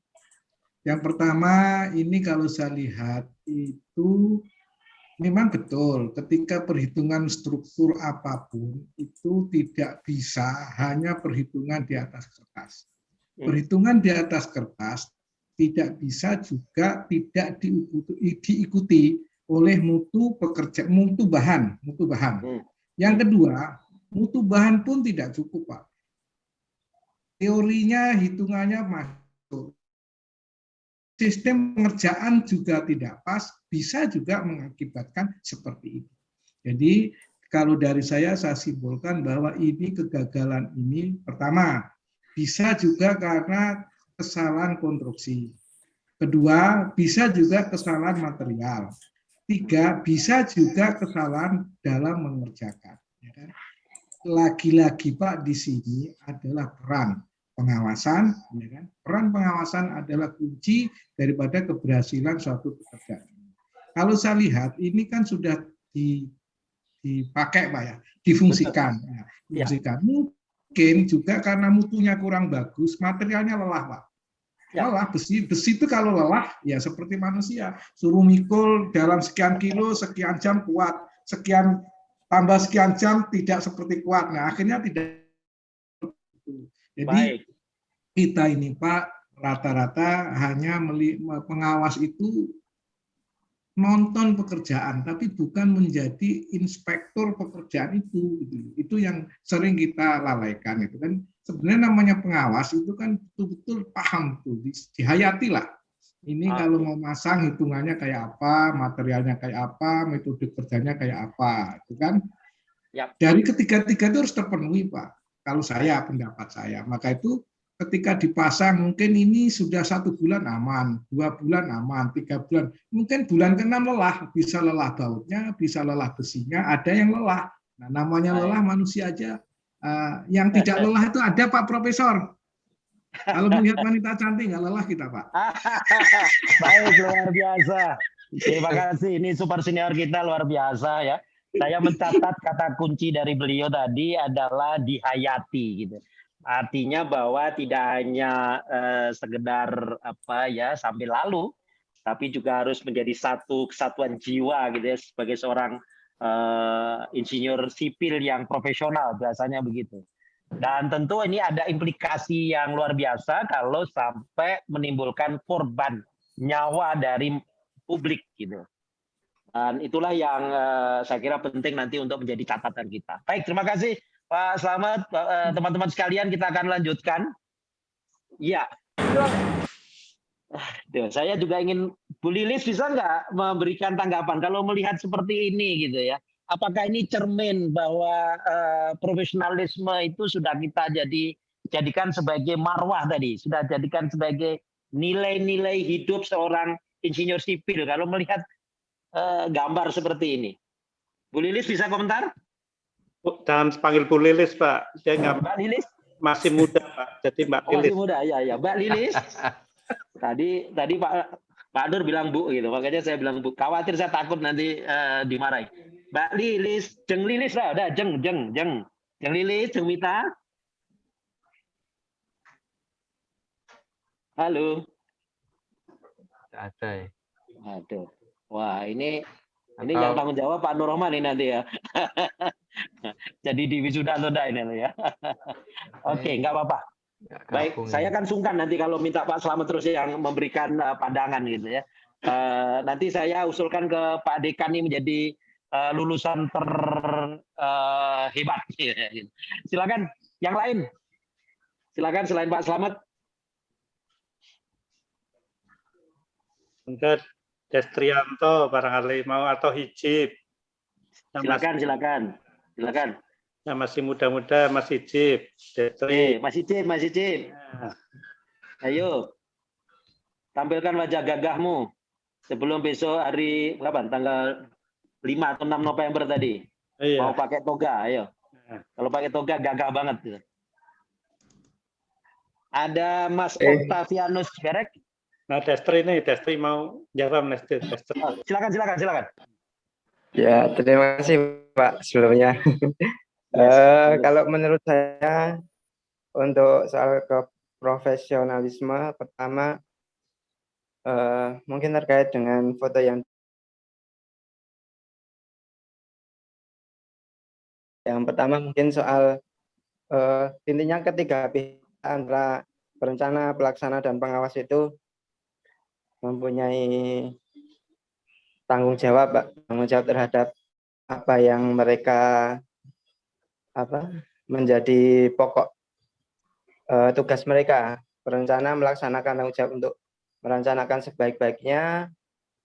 S6: Yang pertama ini kalau saya lihat itu memang betul, ketika perhitungan struktur apapun itu tidak bisa hanya perhitungan di atas kertas. Perhitungan di atas kertas tidak bisa juga tidak diikuti oleh mutu bahan. Yang kedua, mutu bahan pun tidak cukup, Pak. Teorinya, hitungannya masuk. Sistem pengerjaan juga tidak pas, bisa juga mengakibatkan seperti itu. Jadi kalau dari saya simpulkan bahwa ini kegagalan ini pertama bisa juga karena kesalahan konstruksi. Kedua, bisa juga kesalahan material. Tiga, bisa juga kesalahan dalam mengerjakan. Lagi-lagi Pak, di sini adalah peran pengawasan, ya kan? Peran pengawasan adalah kunci daripada keberhasilan suatu pekerjaan. Kalau saya lihat ini kan sudah dipakai Pak ya, difungsikan. Mungkin juga karena mutunya kurang bagus, materialnya lelah Pak. Lelah, besi itu kalau lelah ya seperti manusia, suruh mikul dalam sekian kilo, sekian jam kuat, sekian tambah sekian jam tidak seperti kuat. Nah akhirnya tidak. Jadi baik. Kita ini Pak rata-rata hanya pengawas itu nonton pekerjaan, tapi bukan menjadi inspektur pekerjaan itu. Itu yang sering kita lalaikan. Itu kan sebenarnya namanya pengawas itu kan betul-betul paham tuh, dihayati lah. Ini kalau mau masang hitungannya kayak apa, materialnya kayak apa, metode kerjanya kayak apa, itu kan. Dari ketiga-tiga itu harus terpenuhi Pak. Kalau saya, pendapat saya, maka itu ketika dipasang mungkin ini sudah 1 bulan aman, 2 bulan aman, 3 bulan, mungkin bulan ke-6 lelah, bisa lelah bautnya, bisa lelah besinya, ada yang lelah. Nah, namanya lelah manusia aja. Yang tidak lelah itu ada Pak Profesor. Kalau melihat wanita cantik nggak lelah kita Pak.
S5: Baik, luar biasa. Terima kasih, ini super senior kita luar biasa ya. Saya mencatat kata kunci dari beliau tadi adalah dihayati gitu. Artinya bahwa tidak hanya sekedar apa ya sampai lalu, tapi juga harus menjadi satu kesatuan jiwa gitu ya sebagai seorang insinyur sipil yang profesional biasanya begitu. Dan tentu ini ada implikasi yang luar biasa kalau sampai menimbulkan korban nyawa dari publik gitu. Dan itulah yang saya kira penting nanti untuk menjadi catatan kita. Baik, terima kasih Pak Slamet, teman-teman sekalian, kita akan lanjutkan. Ya, saya juga ingin Bu Lilis bisa nggak memberikan tanggapan kalau melihat seperti ini gitu ya. Apakah ini cermin bahwa profesionalisme itu sudah kita jadikan sebagai marwah tadi, sudah jadikan sebagai nilai-nilai hidup seorang insinyur sipil kalau melihat gambar seperti ini. Bu Lilis bisa komentar?
S2: Jangan panggil Bu Lilis, Pak. Dia nggak
S5: Mbak Lilis
S2: masih muda, Pak. Jadi Mbak Lilis.
S5: Masih muda, ya. Mbak Lilis. tadi Pak Nur bilang Bu gitu, makanya saya bilang Bu. Khawatir saya takut nanti dimarahi. Mbak Lilis, Jeng Lilis lah, udah Jeng Lilis, Jeng Mita. Halo.
S1: Ada ya.
S5: Aduh. Wah, ini yang tanggung jawab Pak Nur Rahman ini nanti ya. Jadi di wisuda atau enggak ini ya. Oke, enggak apa-apa. Baik, saya kan sungkan nanti kalau minta Pak Slamet terus yang memberikan pandangan gitu ya. Nanti saya usulkan ke Pak Dekan ini menjadi lulusan terhebat. Silakan yang lain. Silakan selain Pak Slamet.
S2: Mungkin Destrianto barangkali mau atau Hijib.
S5: Silakan.
S2: Yang masih muda-muda Mas Hijib.
S5: Mas Hijib. Ya. Ayo. Tampilkan wajah gagahmu sebelum besok hari kapan? Tanggal 5 atau 6 November tadi. Iya. Mau pakai toga, ayo. Kalau pakai toga gagah banget. Ada Mas Octavianus Gerek.
S2: Nah, Destri mau jawab Destri.
S5: Silakan.
S8: Ya, terima kasih Pak sebelumnya. Kalau menurut saya untuk soal keprofesionalisme, pertama mungkin terkait dengan foto yang pertama mungkin soal intinya ketiga pihak antara perencana, pelaksana, dan pengawas itu mempunyai tanggung jawab, Pak, tanggung jawab terhadap apa yang mereka menjadi pokok tugas mereka, berencana melaksanakan tanggung jawab untuk merencanakan sebaik-baiknya,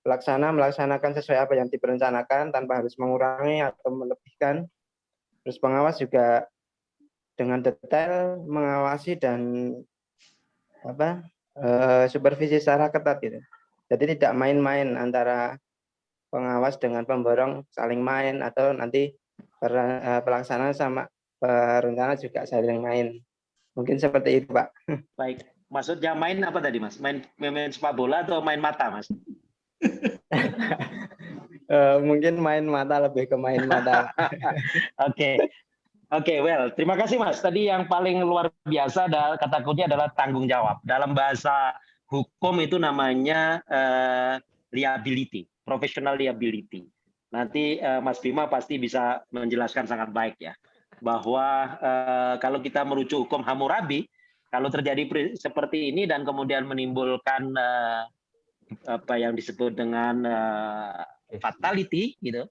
S8: melaksanakan sesuai apa yang diperencanakan tanpa harus mengurangi atau melebihkan. Terus pengawas juga dengan detail mengawasi dan supervisi secara ketat gitu. Jadi tidak main-main antara pengawas dengan pemborong saling main, atau nanti pelaksanaan sama perencana juga saling main. Mungkin seperti itu, Pak.
S5: Baik, maksudnya main apa tadi, Mas? Main sepak bola atau main mata, Mas?
S8: Mungkin main mata, lebih ke main mata.
S5: Oke, well, terima kasih, Mas. Tadi yang paling luar biasa kata kunci adalah tanggung jawab. Dalam bahasa hukum itu namanya liability, professional liability. Nanti Mas Bima pasti bisa menjelaskan sangat baik ya, bahwa kalau kita merujuk hukum Hammurabi, kalau terjadi seperti ini dan kemudian menimbulkan apa yang disebut dengan fatality gitu,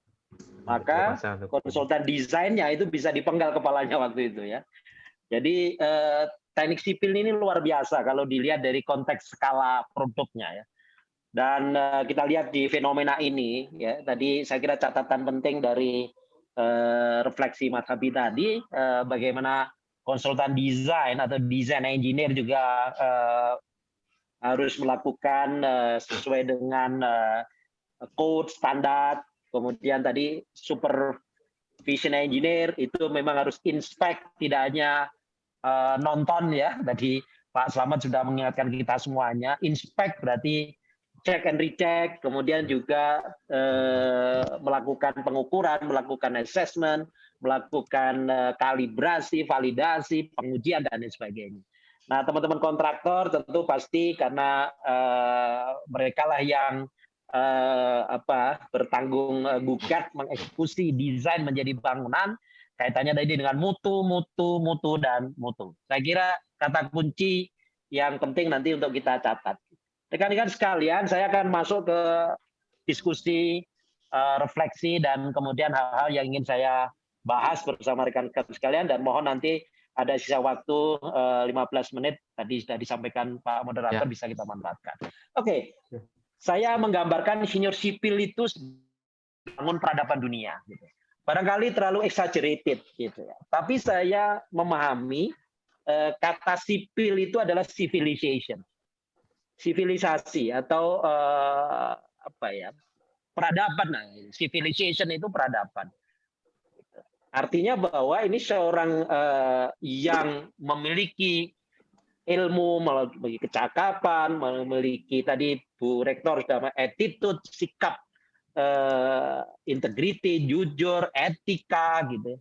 S5: maka konsultan desainnya itu bisa dipenggal kepalanya waktu itu ya. Jadi teknik sipil ini luar biasa kalau dilihat dari konteks skala produknya ya. Dan kita lihat di fenomena ini ya, tadi saya kira catatan penting dari refleksi Mas Habib tadi, bagaimana konsultan desain atau desain engineer juga harus melakukan sesuai dengan code standar. Kemudian tadi supervision engineer itu memang harus inspect, tidak hanya nonton ya. Tadi Pak Slamet sudah mengingatkan kita semuanya. Inspect berarti check and recheck, kemudian juga melakukan pengukuran, melakukan assessment, melakukan kalibrasi, validasi, pengujian dan lain sebagainya. Nah, teman-teman kontraktor tentu pasti karena mereka lah yang bertanggung gugat mengeksekusi desain menjadi bangunan, kaitannya tadi dengan mutu, dan mutu. Saya kira kata kunci yang penting nanti untuk kita catat. Rekan-rekan sekalian, saya akan masuk ke diskusi, refleksi, dan kemudian hal-hal yang ingin saya bahas bersama rekan-rekan sekalian, dan mohon nanti ada sisa waktu 15 menit, tadi sudah disampaikan Pak Moderator, bisa kita manfaatkan. Oke. Saya menggambarkan insinyur sipil itu bangun peradaban dunia. Gitu. Barangkali terlalu exaggerated, gitu ya. Tapi saya memahami kata sipil itu adalah civilization, sivilisasi atau peradaban. Nah, civilization itu peradaban. Artinya bahwa ini seorang yang memiliki ilmu, memiliki kecakapan, memiliki tadi Bu Rektor sudah attitude, sikap, integriti, jujur, etika gitu.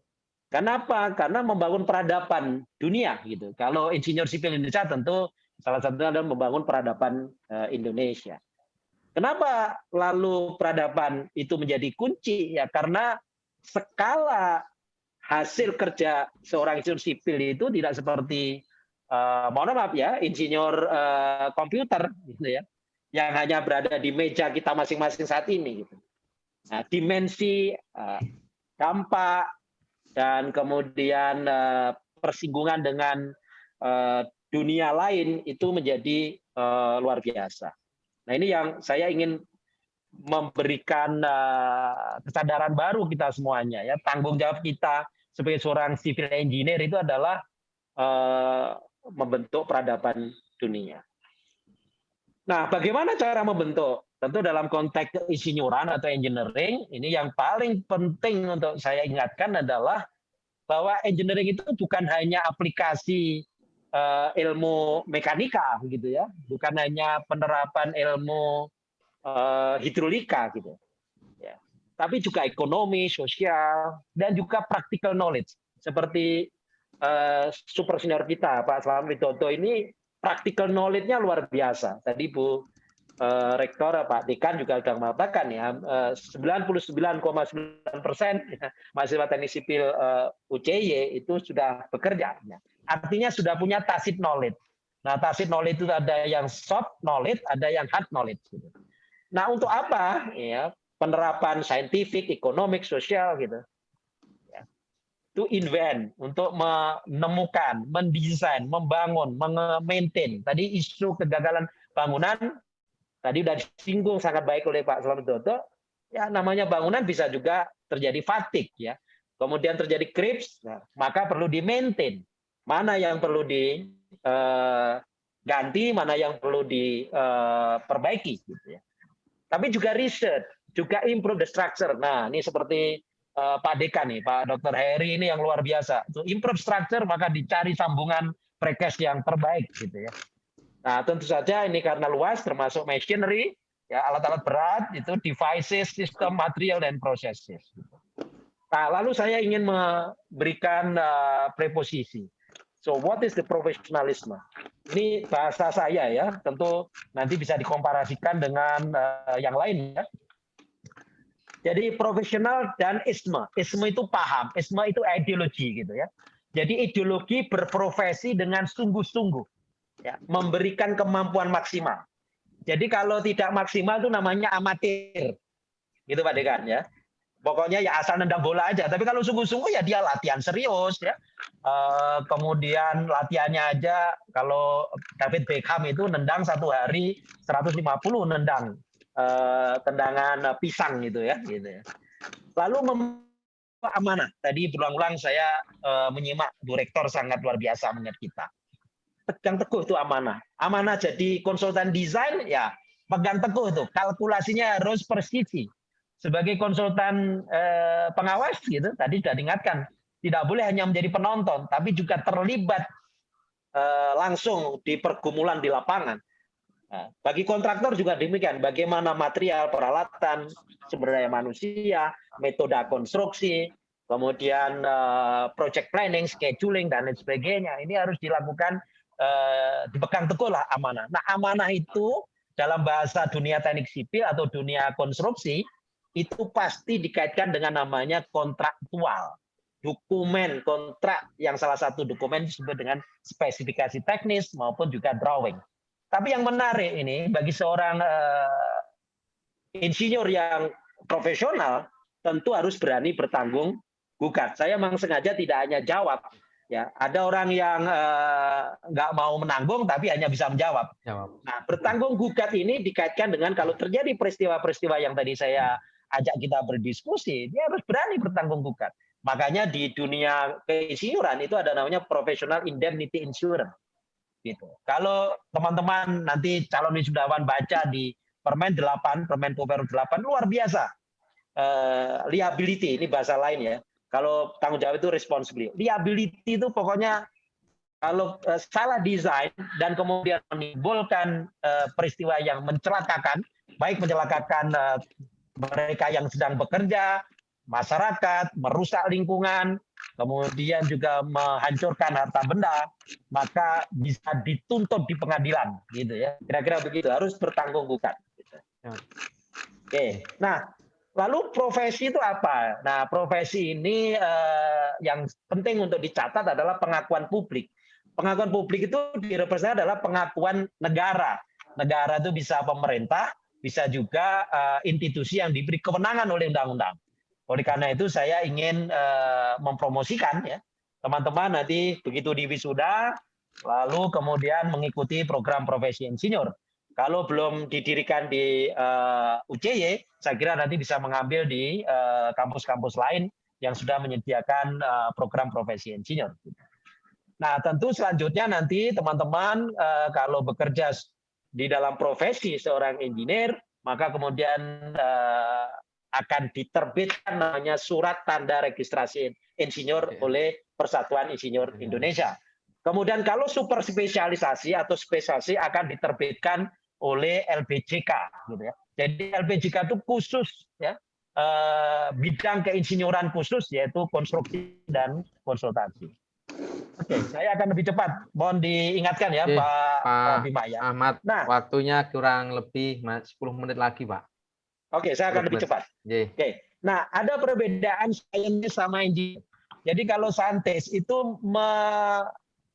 S5: Kenapa? Karena membangun peradaban dunia gitu. Kalau insinyur sipil Indonesia tentu salah satunya adalah membangun peradaban Indonesia. Kenapa lalu peradaban itu menjadi kunci? Ya karena skala hasil kerja seorang insinyur sipil itu tidak seperti mohon maaf ya, insinyur komputer gitu ya, yang hanya berada di meja kita masing-masing saat ini gitu. Nah, dimensi dampak dan kemudian persinggungan dengan dunia lain itu menjadi luar biasa. Nah, ini yang saya ingin memberikan kesadaran baru kita semuanya ya. Tanggung jawab kita sebagai seorang civil engineer itu adalah membentuk peradaban dunia. Nah, bagaimana cara membentuk? Tentu dalam konteks insinyuran atau engineering, ini yang paling penting untuk saya ingatkan adalah bahwa engineering itu bukan hanya aplikasi ilmu mekanika, gitu ya, bukan hanya penerapan ilmu hidrolika, gitu. Ya. Tapi juga ekonomi, sosial, dan juga practical knowledge. Seperti super senior kita Pak Slamet Widodo ini practical knowledge-nya luar biasa. Tadi Bu Rektor Pak Dekan juga sudah mengatakan ya 99,9% mahasiswa teknik sipil UCY itu sudah bekerja. Artinya sudah punya tacit knowledge. Nah, tacit knowledge itu ada yang soft knowledge, ada yang hard knowledge. Gitu. Nah, untuk apa? Ya, penerapan saintifik, ekonomik, sosial gitu. Ya. To invent, untuk menemukan, mendesain, membangun, memaintain. Tadi isu kegagalan bangunan tadi sudah disinggung sangat baik oleh Pak Slamet Dodo. Ya, namanya bangunan bisa juga terjadi fatigue ya. Kemudian terjadi creeps, nah, maka perlu di-maintain. Mana yang perlu diganti, mana yang perlu diperbaiki gitu ya. Tapi juga research, juga improve the structure. Nah, ini seperti Pak Dekan nih, Pak Dr. Heri ini yang luar biasa. To improve structure maka dicari sambungan precast yang terbaik gitu ya. Nah, tentu saja ini karena luas termasuk machinery, ya alat-alat berat itu devices, sistem, material dan processes. Nah, lalu saya ingin memberikan preposisi. So, what is the professionalism? Ini bahasa saya ya, tentu nanti bisa dikomparasikan dengan yang lain ya. Jadi profesional dan isme. Isme itu paham, isme itu ideologi gitu ya. Jadi ideologi berprofesi dengan sungguh-sungguh, ya, memberikan kemampuan maksimal. Jadi kalau tidak maksimal itu namanya amatir, gitu Pak Dekan ya. Pokoknya ya asal nendang bola aja. Tapi kalau sungguh-sungguh ya dia latihan serius ya. Kemudian latihannya aja kalau David Beckham itu nendang satu hari 150 nendang tendangan pisang gitu ya. Lalu amanah. Tadi berulang-ulang saya menyimak Bu Rektor sangat luar biasa mengingat kita. Pegang teguh itu amanah. Amanah jadi konsultan desain ya pegang teguh itu. Kalkulasinya harus presisi. Sebagai konsultan pengawas gitu, tadi sudah diingatkan, tidak boleh hanya menjadi penonton, tapi juga terlibat langsung di pergumulan di lapangan. Nah, bagi kontraktor juga demikian, bagaimana material, peralatan, sumber daya manusia, metode konstruksi, kemudian project planning, scheduling, dan lain sebagainya. Ini harus dilakukan, dipegang teguh lah amanah. Nah, amanah itu dalam bahasa dunia teknik sipil atau dunia konstruksi, itu pasti dikaitkan dengan namanya kontraktual. Dokumen kontrak yang salah satu dokumen disebut dengan spesifikasi teknis maupun juga drawing. Tapi yang menarik ini bagi seorang insinyur yang profesional tentu harus berani bertanggung gugat. Saya memang sengaja tidak hanya jawab. Ya, ada orang yang nggak mau menanggung tapi hanya bisa menjawab. Nah, bertanggung gugat ini dikaitkan dengan kalau terjadi peristiwa-peristiwa yang tadi saya ajak kita berdiskusi, dia harus berani bertanggung gugat. Makanya di dunia keinsinyuran itu ada namanya professional indemnity insurance. Gitu. Kalau teman-teman nanti calon wisudawan baca di Permen 8, Permen Popero 8 luar biasa. Liability ini bahasa lain ya. Kalau tanggung jawab itu responsibility. Liability itu pokoknya kalau salah desain dan kemudian menimbulkan peristiwa yang mencelakakan, baik mencelakakan mereka yang sedang bekerja, masyarakat, merusak lingkungan, kemudian juga menghancurkan harta benda, maka bisa dituntut di pengadilan, gitu ya. Kira-kira begitu, harus bertanggung gugat. Gitu. Oke, nah lalu profesi itu apa? Nah profesi ini yang penting untuk dicatat adalah pengakuan publik. Pengakuan publik itu direpresentasi adalah pengakuan negara. Negara itu bisa pemerintah, bisa juga institusi yang diberi kewenangan oleh undang-undang. Oleh karena itu saya ingin mempromosikan ya teman-teman nanti begitu di wisuda, lalu kemudian mengikuti program profesi insinyur. Kalau belum didirikan di UCY, saya kira nanti bisa mengambil di kampus-kampus lain yang sudah menyediakan program profesi insinyur. Nah tentu selanjutnya nanti teman-teman kalau bekerja di dalam profesi seorang engineer, maka kemudian akan diterbitkan namanya surat tanda registrasi insinyur oleh Persatuan Insinyur Indonesia. Kemudian kalau super spesialisasi atau spesialisasi akan diterbitkan oleh LPJK, gitu ya. Jadi LPJK itu khusus ya bidang keinsinyuran khusus yaitu konstruksi dan konsultasi. Oke, saya akan lebih cepat. Mohon diingatkan ya, Pak Bima ya.
S1: Ahmad, nah, waktunya kurang lebih 10 menit lagi, Pak.
S5: Oke, saya akan lebih cepat. Oke. Nah, ada perbedaan sains sama engineer. Jadi kalau saintis itu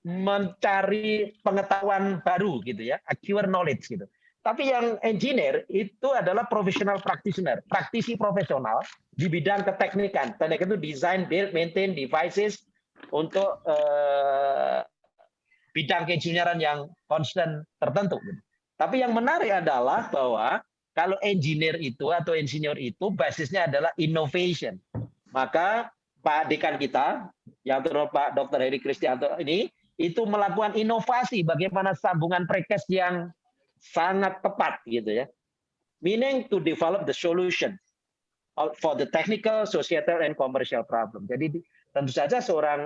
S5: mencari pengetahuan baru gitu ya, acquire knowledge gitu. Tapi yang engineer itu adalah professional practitioner, praktisi profesional di bidang keteknikan. Teknik itu design, build, maintain devices untuk bidang keengineeran yang constant tertentu. Tapi yang menarik adalah bahwa kalau engineer itu atau insinyur itu basisnya adalah innovation. Maka Pak Dekan kita, yang terhormat Pak Dr. Heri Kristianto ini, itu melakukan inovasi bagaimana sambungan prekes yang sangat tepat gitu ya. Meaning to develop the solution for the technical, societal, and commercial problem. Jadi tentu saja seorang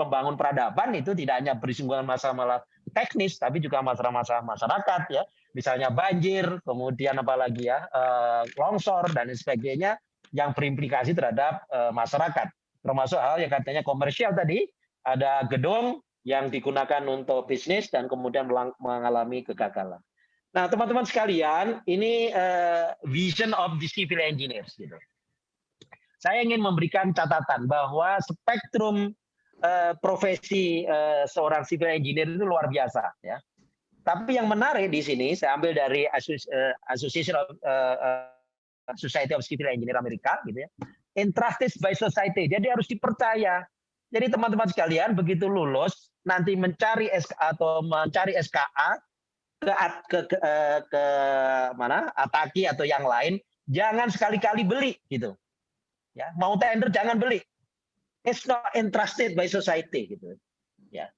S5: pembangun peradaban itu tidak hanya bersinggungan masalah teknis, tapi juga masalah-masalah masyarakat ya. Misalnya banjir, kemudian apalagi ya longsor dan sebagainya yang berimplikasi terhadap masyarakat. Termasuk hal yang katanya komersial tadi, ada gedung yang digunakan untuk bisnis dan kemudian mengalami kegagalan. Nah, teman-teman sekalian, ini vision of the civil engineers. Gitu. Saya ingin memberikan catatan bahwa spektrum profesi seorang civil engineer itu luar biasa. Ya. Tapi yang menarik di sini, saya ambil dari Association of Society of Civil Engineer Amerika, gitu ya, entrusted by society. Jadi harus dipercaya. Jadi teman-teman sekalian, begitu lulus, nanti mencari atau mencari SKA, ke mana Ataki atau yang lain, jangan sekali-kali beli gitu ya, mau tender jangan beli, it's not entrusted by society gitu ya.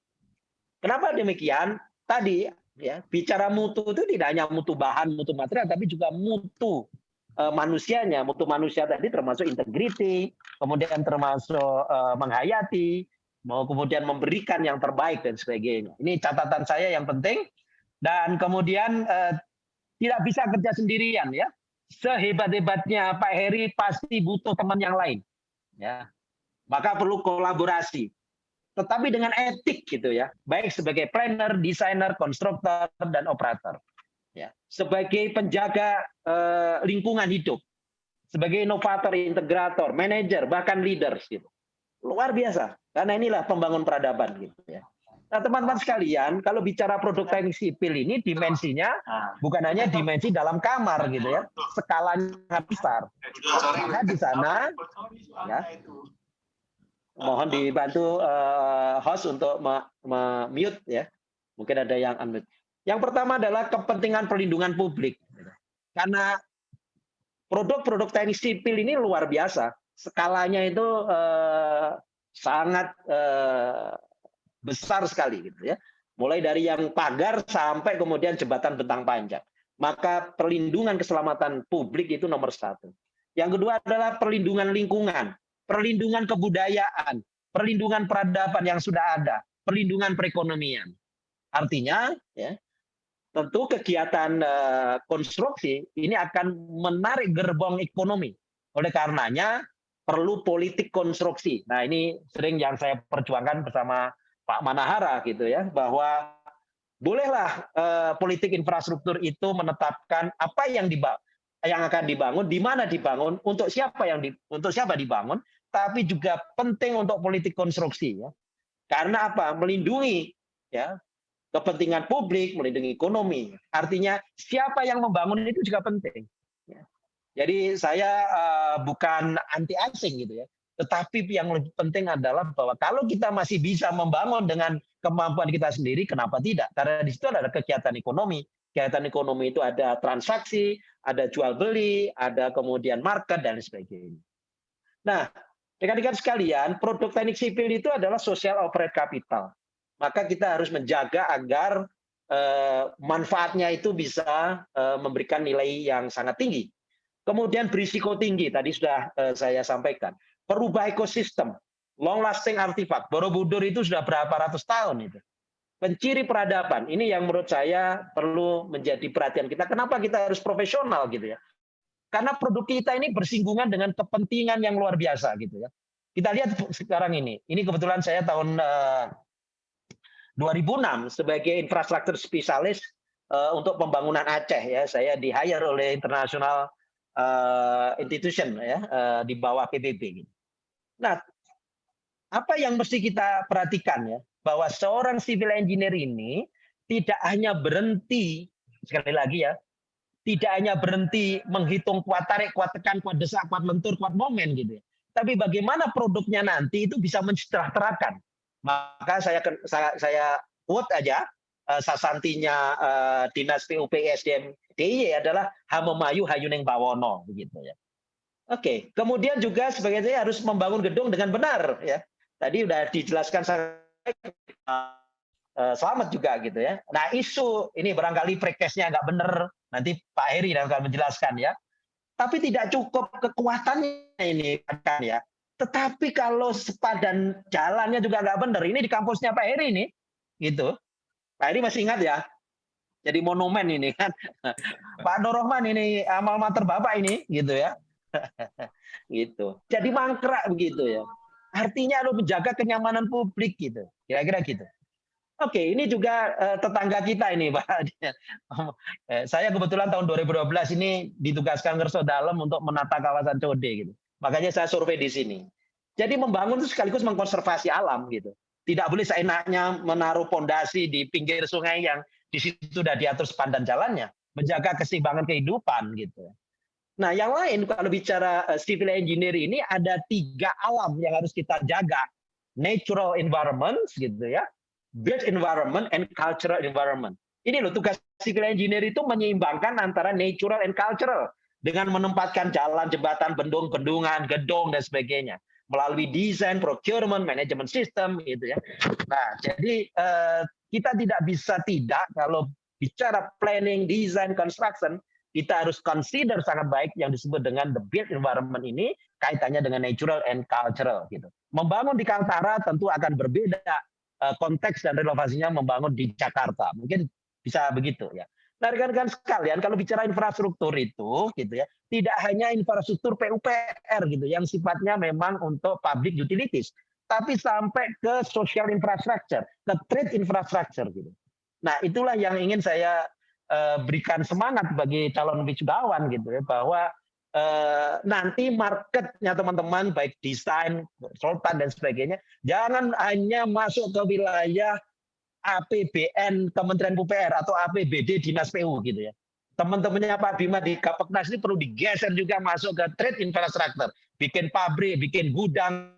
S5: Kenapa demikian? Tadi ya, bicara mutu itu tidak hanya mutu bahan, mutu material, tapi juga mutu manusianya. Mutu manusia tadi termasuk integrity, kemudian termasuk menghayati, mau kemudian memberikan yang terbaik dan sebagainya. Ini catatan saya yang penting. Dan kemudian tidak bisa kerja sendirian ya. Sehebat-hebatnya Pak Heri pasti butuh teman yang lain. Ya. Maka perlu kolaborasi. Tetapi dengan etik gitu ya. Baik sebagai planner, desainer, konstruktor dan operator. Ya. Sebagai penjaga lingkungan hidup. Sebagai inovator, integrator, manajer, bahkan leaders gitu. Luar biasa. Karena inilah pembangun peradaban gitu ya. Nah, teman-teman sekalian, kalau bicara produk teknik sipil ini dimensinya bukan hanya dimensi dalam kamar gitu ya, skalanya sangat besar. Karena di sana, ya, mohon dibantu host untuk mute ya, mungkin ada yang unmute. Yang pertama adalah kepentingan perlindungan publik, karena produk-produk teknik sipil ini luar biasa, skalanya itu sangat besar sekali gitu ya. Mulai dari yang pagar sampai kemudian jembatan bentang panjang. Maka perlindungan keselamatan publik itu nomor 1. Yang kedua adalah perlindungan lingkungan, perlindungan kebudayaan, perlindungan peradaban yang sudah ada, perlindungan perekonomian. Artinya ya, tentu kegiatan konstruksi ini akan menarik gerbong ekonomi. Oleh karenanya perlu politik konstruksi. Nah, ini sering yang saya perjuangkan bersama Pak Manahara gitu ya, bahwa bolehlah politik infrastruktur itu menetapkan apa yang akan dibangun, di mana dibangun, untuk siapa dibangun, tapi juga penting untuk politik konstruksi ya. Karena apa? Melindungi ya kepentingan publik, melindungi ekonomi. Artinya siapa yang membangun itu juga penting. Ya. Jadi saya bukan anti asing gitu ya. Tetapi yang lebih penting adalah bahwa kalau kita masih bisa membangun dengan kemampuan kita sendiri, kenapa tidak? Karena di situ ada kegiatan ekonomi. Kegiatan ekonomi itu ada transaksi, ada jual beli, ada kemudian market dan sebagainya. Nah, rekan-rekan sekalian, produk teknik sipil itu adalah social operate capital. Maka kita harus menjaga agar manfaatnya itu bisa memberikan nilai yang sangat tinggi. Kemudian berisiko tinggi, tadi sudah saya sampaikan. Perubah ekosistem, long lasting artifact. Borobudur itu sudah berapa ratus tahun itu. Penciri peradaban, ini yang menurut saya perlu menjadi perhatian kita. Kenapa kita harus profesional gitu ya? Karena produk kita ini bersinggungan dengan kepentingan yang luar biasa gitu ya. Kita lihat sekarang ini kebetulan saya tahun 2006 sebagai infrastruktur spesialis untuk pembangunan Aceh ya. Saya di-hire oleh international institution ya di bawah PBB gitu. Nah, apa yang mesti kita perhatikan ya? bahwa seorang civil engineer ini tidak hanya berhenti, sekali lagi ya, tidak hanya berhenti menghitung kuat tarik, kuat tekan, kuat desak, kuat lentur, kuat momen gitu ya. Tapi bagaimana produknya nanti itu bisa mensejahterakan. Maka saya quote aja sasantinya Dinas PUP SDM DIY adalah Hamemayu Hayuneng Bawono begitu ya. Oke, kemudian juga sebagai saya harus membangun gedung dengan benar ya. Tadi udah dijelaskan selamat juga gitu ya. Nah, isu ini barangkali prekesnya nggak benar, nanti Pak Heri akan menjelaskan ya. Tapi tidak cukup kekuatannya ini kan ya. Tetapi kalau sepadan jalannya juga nggak benar. Ini di kampusnya Pak Heri ini, gitu. Pak Heri masih ingat ya? Jadi monumen ini kan. Pak Nur Rahman ini amal mater Bapak ini, gitu ya. Gitu. Jadi mangkrak begitu ya. Artinya harus menjaga kenyamanan publik gitu. Kira-kira gitu. Oke, ini juga tetangga kita ini, Pak. Saya kebetulan tahun 2012 ini ditugaskan Ngerso Dalem untuk menata kawasan Code gitu. Makanya saya survei di sini. Jadi membangun itu sekaligus mengkonservasi alam gitu. Tidak boleh seenaknya menaruh pondasi di pinggir sungai yang di situ sudah diatur sepandan jalannya, menjaga keseimbangan kehidupan gitu. Nah, yang lain kalau bicara civil engineer ini ada 3 alam yang harus kita jaga. Natural environment gitu ya. Built environment and cultural environment. Ini loh tugas civil engineer itu menyeimbangkan antara natural and cultural dengan menempatkan jalan, jembatan, bendungan, gedung dan sebagainya melalui desain, procurement, management system gitu ya. Nah, jadi kita tidak bisa tidak kalau bicara planning, design, construction kita harus consider sangat baik yang disebut dengan the built environment ini kaitannya dengan natural and cultural gitu. Membangun di Kaltara tentu akan berbeda konteks dan relevasinya membangun di Jakarta. Mungkin bisa begitu ya. Nah, rekan-rekan sekalian, kalau bicara infrastruktur itu gitu ya, tidak hanya infrastruktur PUPR gitu yang sifatnya memang untuk public utilities, tapi sampai ke social infrastructure, ke trade infrastructure gitu. Nah, itulah yang ingin saya berikan semangat bagi calon wisudawan gitu ya, bahwa nanti marketnya teman-teman baik desain, konsultan dan sebagainya jangan hanya masuk ke wilayah APBN Kementerian PUPR atau APBD Dinas PU gitu ya. Teman-temannya Pak Bima di Kapeknas ini perlu digeser juga masuk ke trade infrastructure, bikin pabrik, bikin gudang,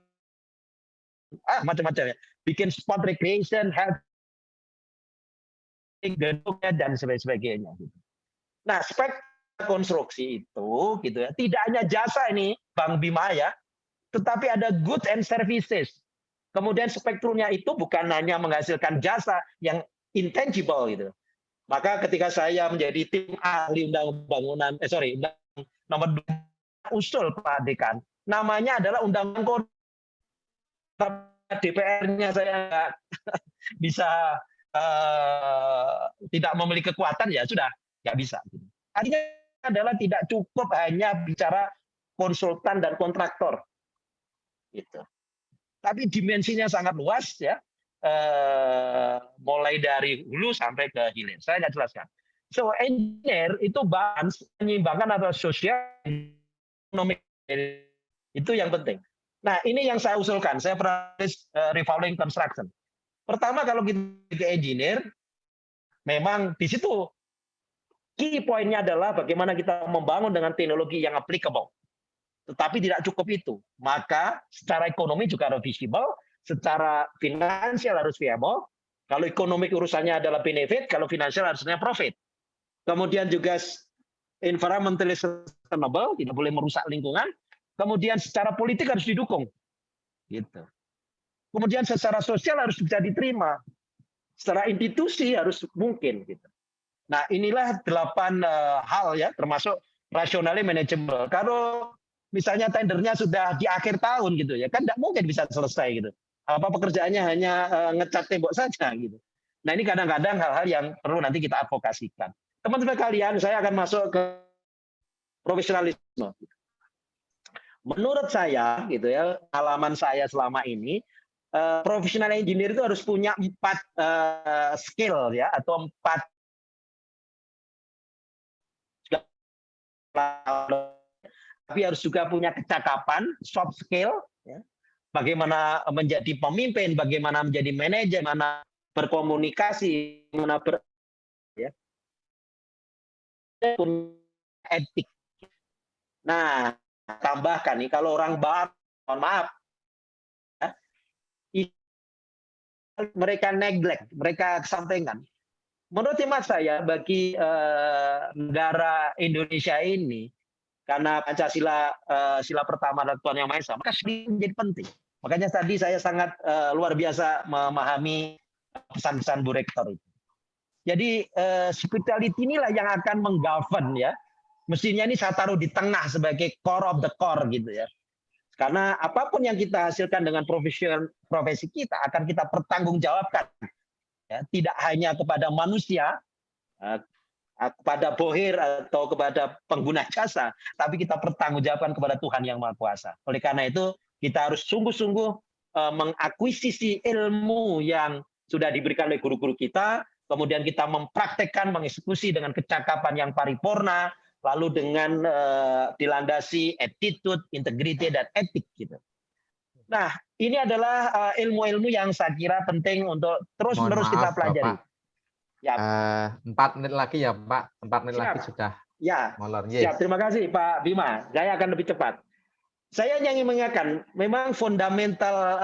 S5: macam-macam ya, bikin spot recreation, health, gedungnya dan sebagainya. Nah, spek konstruksi itu gitu ya, tidak hanya jasa ini Bang Bima ya, tetapi ada goods and services. Kemudian spektrumnya itu bukan hanya menghasilkan jasa yang intangible gitu. Maka ketika saya menjadi tim ahli undang bangunan, undang nomor 2 usul Pak Dekan, namanya adalah undang-undang DPR-nya saya nggak bisa tidak memiliki kekuatan ya sudah nggak bisa. Artinya adalah tidak cukup hanya bicara konsultan dan kontraktor, gitu. Tapi dimensinya sangat luas ya, mulai dari hulu sampai ke hilir. Saya nggak jelaskan. So engineer itu balance menyeimbangkan antara sosial, ekonomi, itu yang penting. Nah ini yang saya usulkan. Saya pernah revolving construction. Pertama kalau kita ke engineer, memang di situ key poinnya adalah bagaimana kita membangun dengan teknologi yang applicable. Tetapi tidak cukup itu. Maka secara ekonomi juga harus visible, secara finansial harus viable. Kalau ekonomi urusannya adalah benefit, kalau finansial harusnya profit. Kemudian juga environmentally sustainable, tidak boleh merusak lingkungan. Kemudian secara politik harus didukung. Gitu. Kemudian secara sosial harus bisa diterima. Secara institusi harus mungkin. Gitu. Nah inilah 8 hal ya, termasuk rationally manageable. Kalau misalnya tendernya sudah di akhir tahun gitu ya, kan tidak mungkin bisa selesai gitu. Apa pekerjaannya hanya ngecat tembok saja gitu. Nah ini kadang-kadang hal-hal yang perlu nanti kita advokasikan. Teman-teman kalian, saya akan masuk ke profesionalisme. Menurut saya gitu ya, pengalaman saya selama ini, professional engineer itu harus punya 4 skill ya, atau 4 tapi harus juga punya kecakapan, soft skill, ya. bagaimana menjadi pemimpin, bagaimana menjadi manajer, bagaimana berkomunikasi, bagaimana ya, etik. Nah, tambahkan nih kalau orang baru, mohon maaf, ya, mereka neglect, mereka kesampingkan. Menurut hemat saya, bagi negara Indonesia ini, karena Pancasila sila pertama adalah Tuhan Yang Maha Esa, maka ini menjadi penting. Makanya tadi saya sangat luar biasa memahami pesan-pesan Bu Rektor itu. Jadi spirituality inilah yang akan menggovern ya. Mestinya ini saya taruh di tengah sebagai core of the core gitu ya. Karena apapun yang kita hasilkan dengan profesi kita akan kita pertanggungjawabkan. Ya, tidak hanya kepada manusia, kepada bohir atau kepada pengguna jasa, tapi kita pertanggungjawabkan kepada Tuhan Yang Maha Kuasa. Oleh karena itu, kita harus sungguh-sungguh mengakuisisi ilmu yang sudah diberikan oleh guru-guru kita, kemudian kita mempraktekkan, mengeksekusi dengan kecakapan yang paripurna, lalu dengan dilandasi attitude, integrity, dan etik gitu. Nah, ini adalah ilmu-ilmu yang saya kira penting untuk terus-menerus kita pelajari.
S1: Bapak.
S5: Ya.
S1: 4 menit lagi ya, Pak. 4 menit lagi sudah
S5: ya,
S1: molor.
S5: Siap, terima kasih Pak Bima. Saya akan lebih cepat. Saya ingin mengingatkan, memang fundamental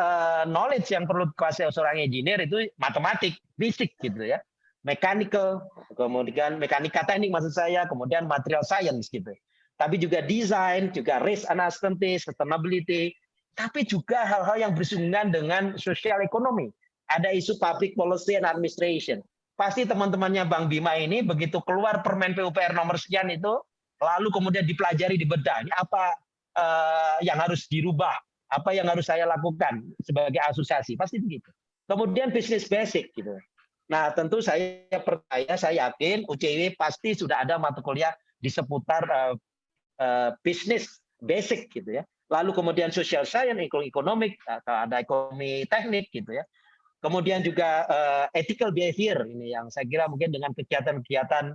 S5: knowledge yang perlu dikuasai seorang engineer itu matematik, fisik gitu ya. Mechanical, kemudian mekanika teknik maksud saya, kemudian material science gitu. Tapi juga design, juga risk analysis, sustainability, tapi juga hal-hal yang bersinggungan dengan sosial ekonomi. Ada isu public policy and administration. Pasti teman-temannya Bang Bima ini begitu keluar Permen PUPR nomor sekian itu, lalu kemudian dipelajari di bedah. Ini apa yang harus dirubah, apa yang harus saya lakukan sebagai asosiasi, pasti begitu. Kemudian business basic gitu. Nah, tentu saya percaya, saya yakin UCW pasti sudah ada mata kuliah di seputar business basic gitu ya. Lalu kemudian social science, economic, ada ekonomi teknik gitu ya. Kemudian juga ethical behavior ini yang saya kira mungkin dengan kegiatan-kegiatan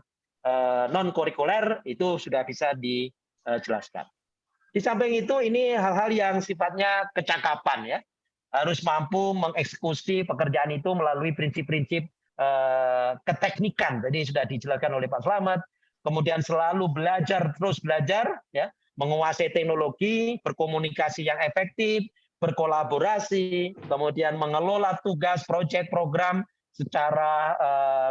S5: non kurikuler itu sudah bisa dijelaskan. Di samping itu ini hal-hal yang sifatnya kecakapan ya, harus mampu mengeksekusi pekerjaan itu melalui prinsip-prinsip keteknikan. Tadi sudah dijelaskan oleh Pak Slamet. Kemudian selalu belajar, terus belajar ya, menguasai teknologi, berkomunikasi yang efektif, berkolaborasi, kemudian mengelola tugas, proyek, program secara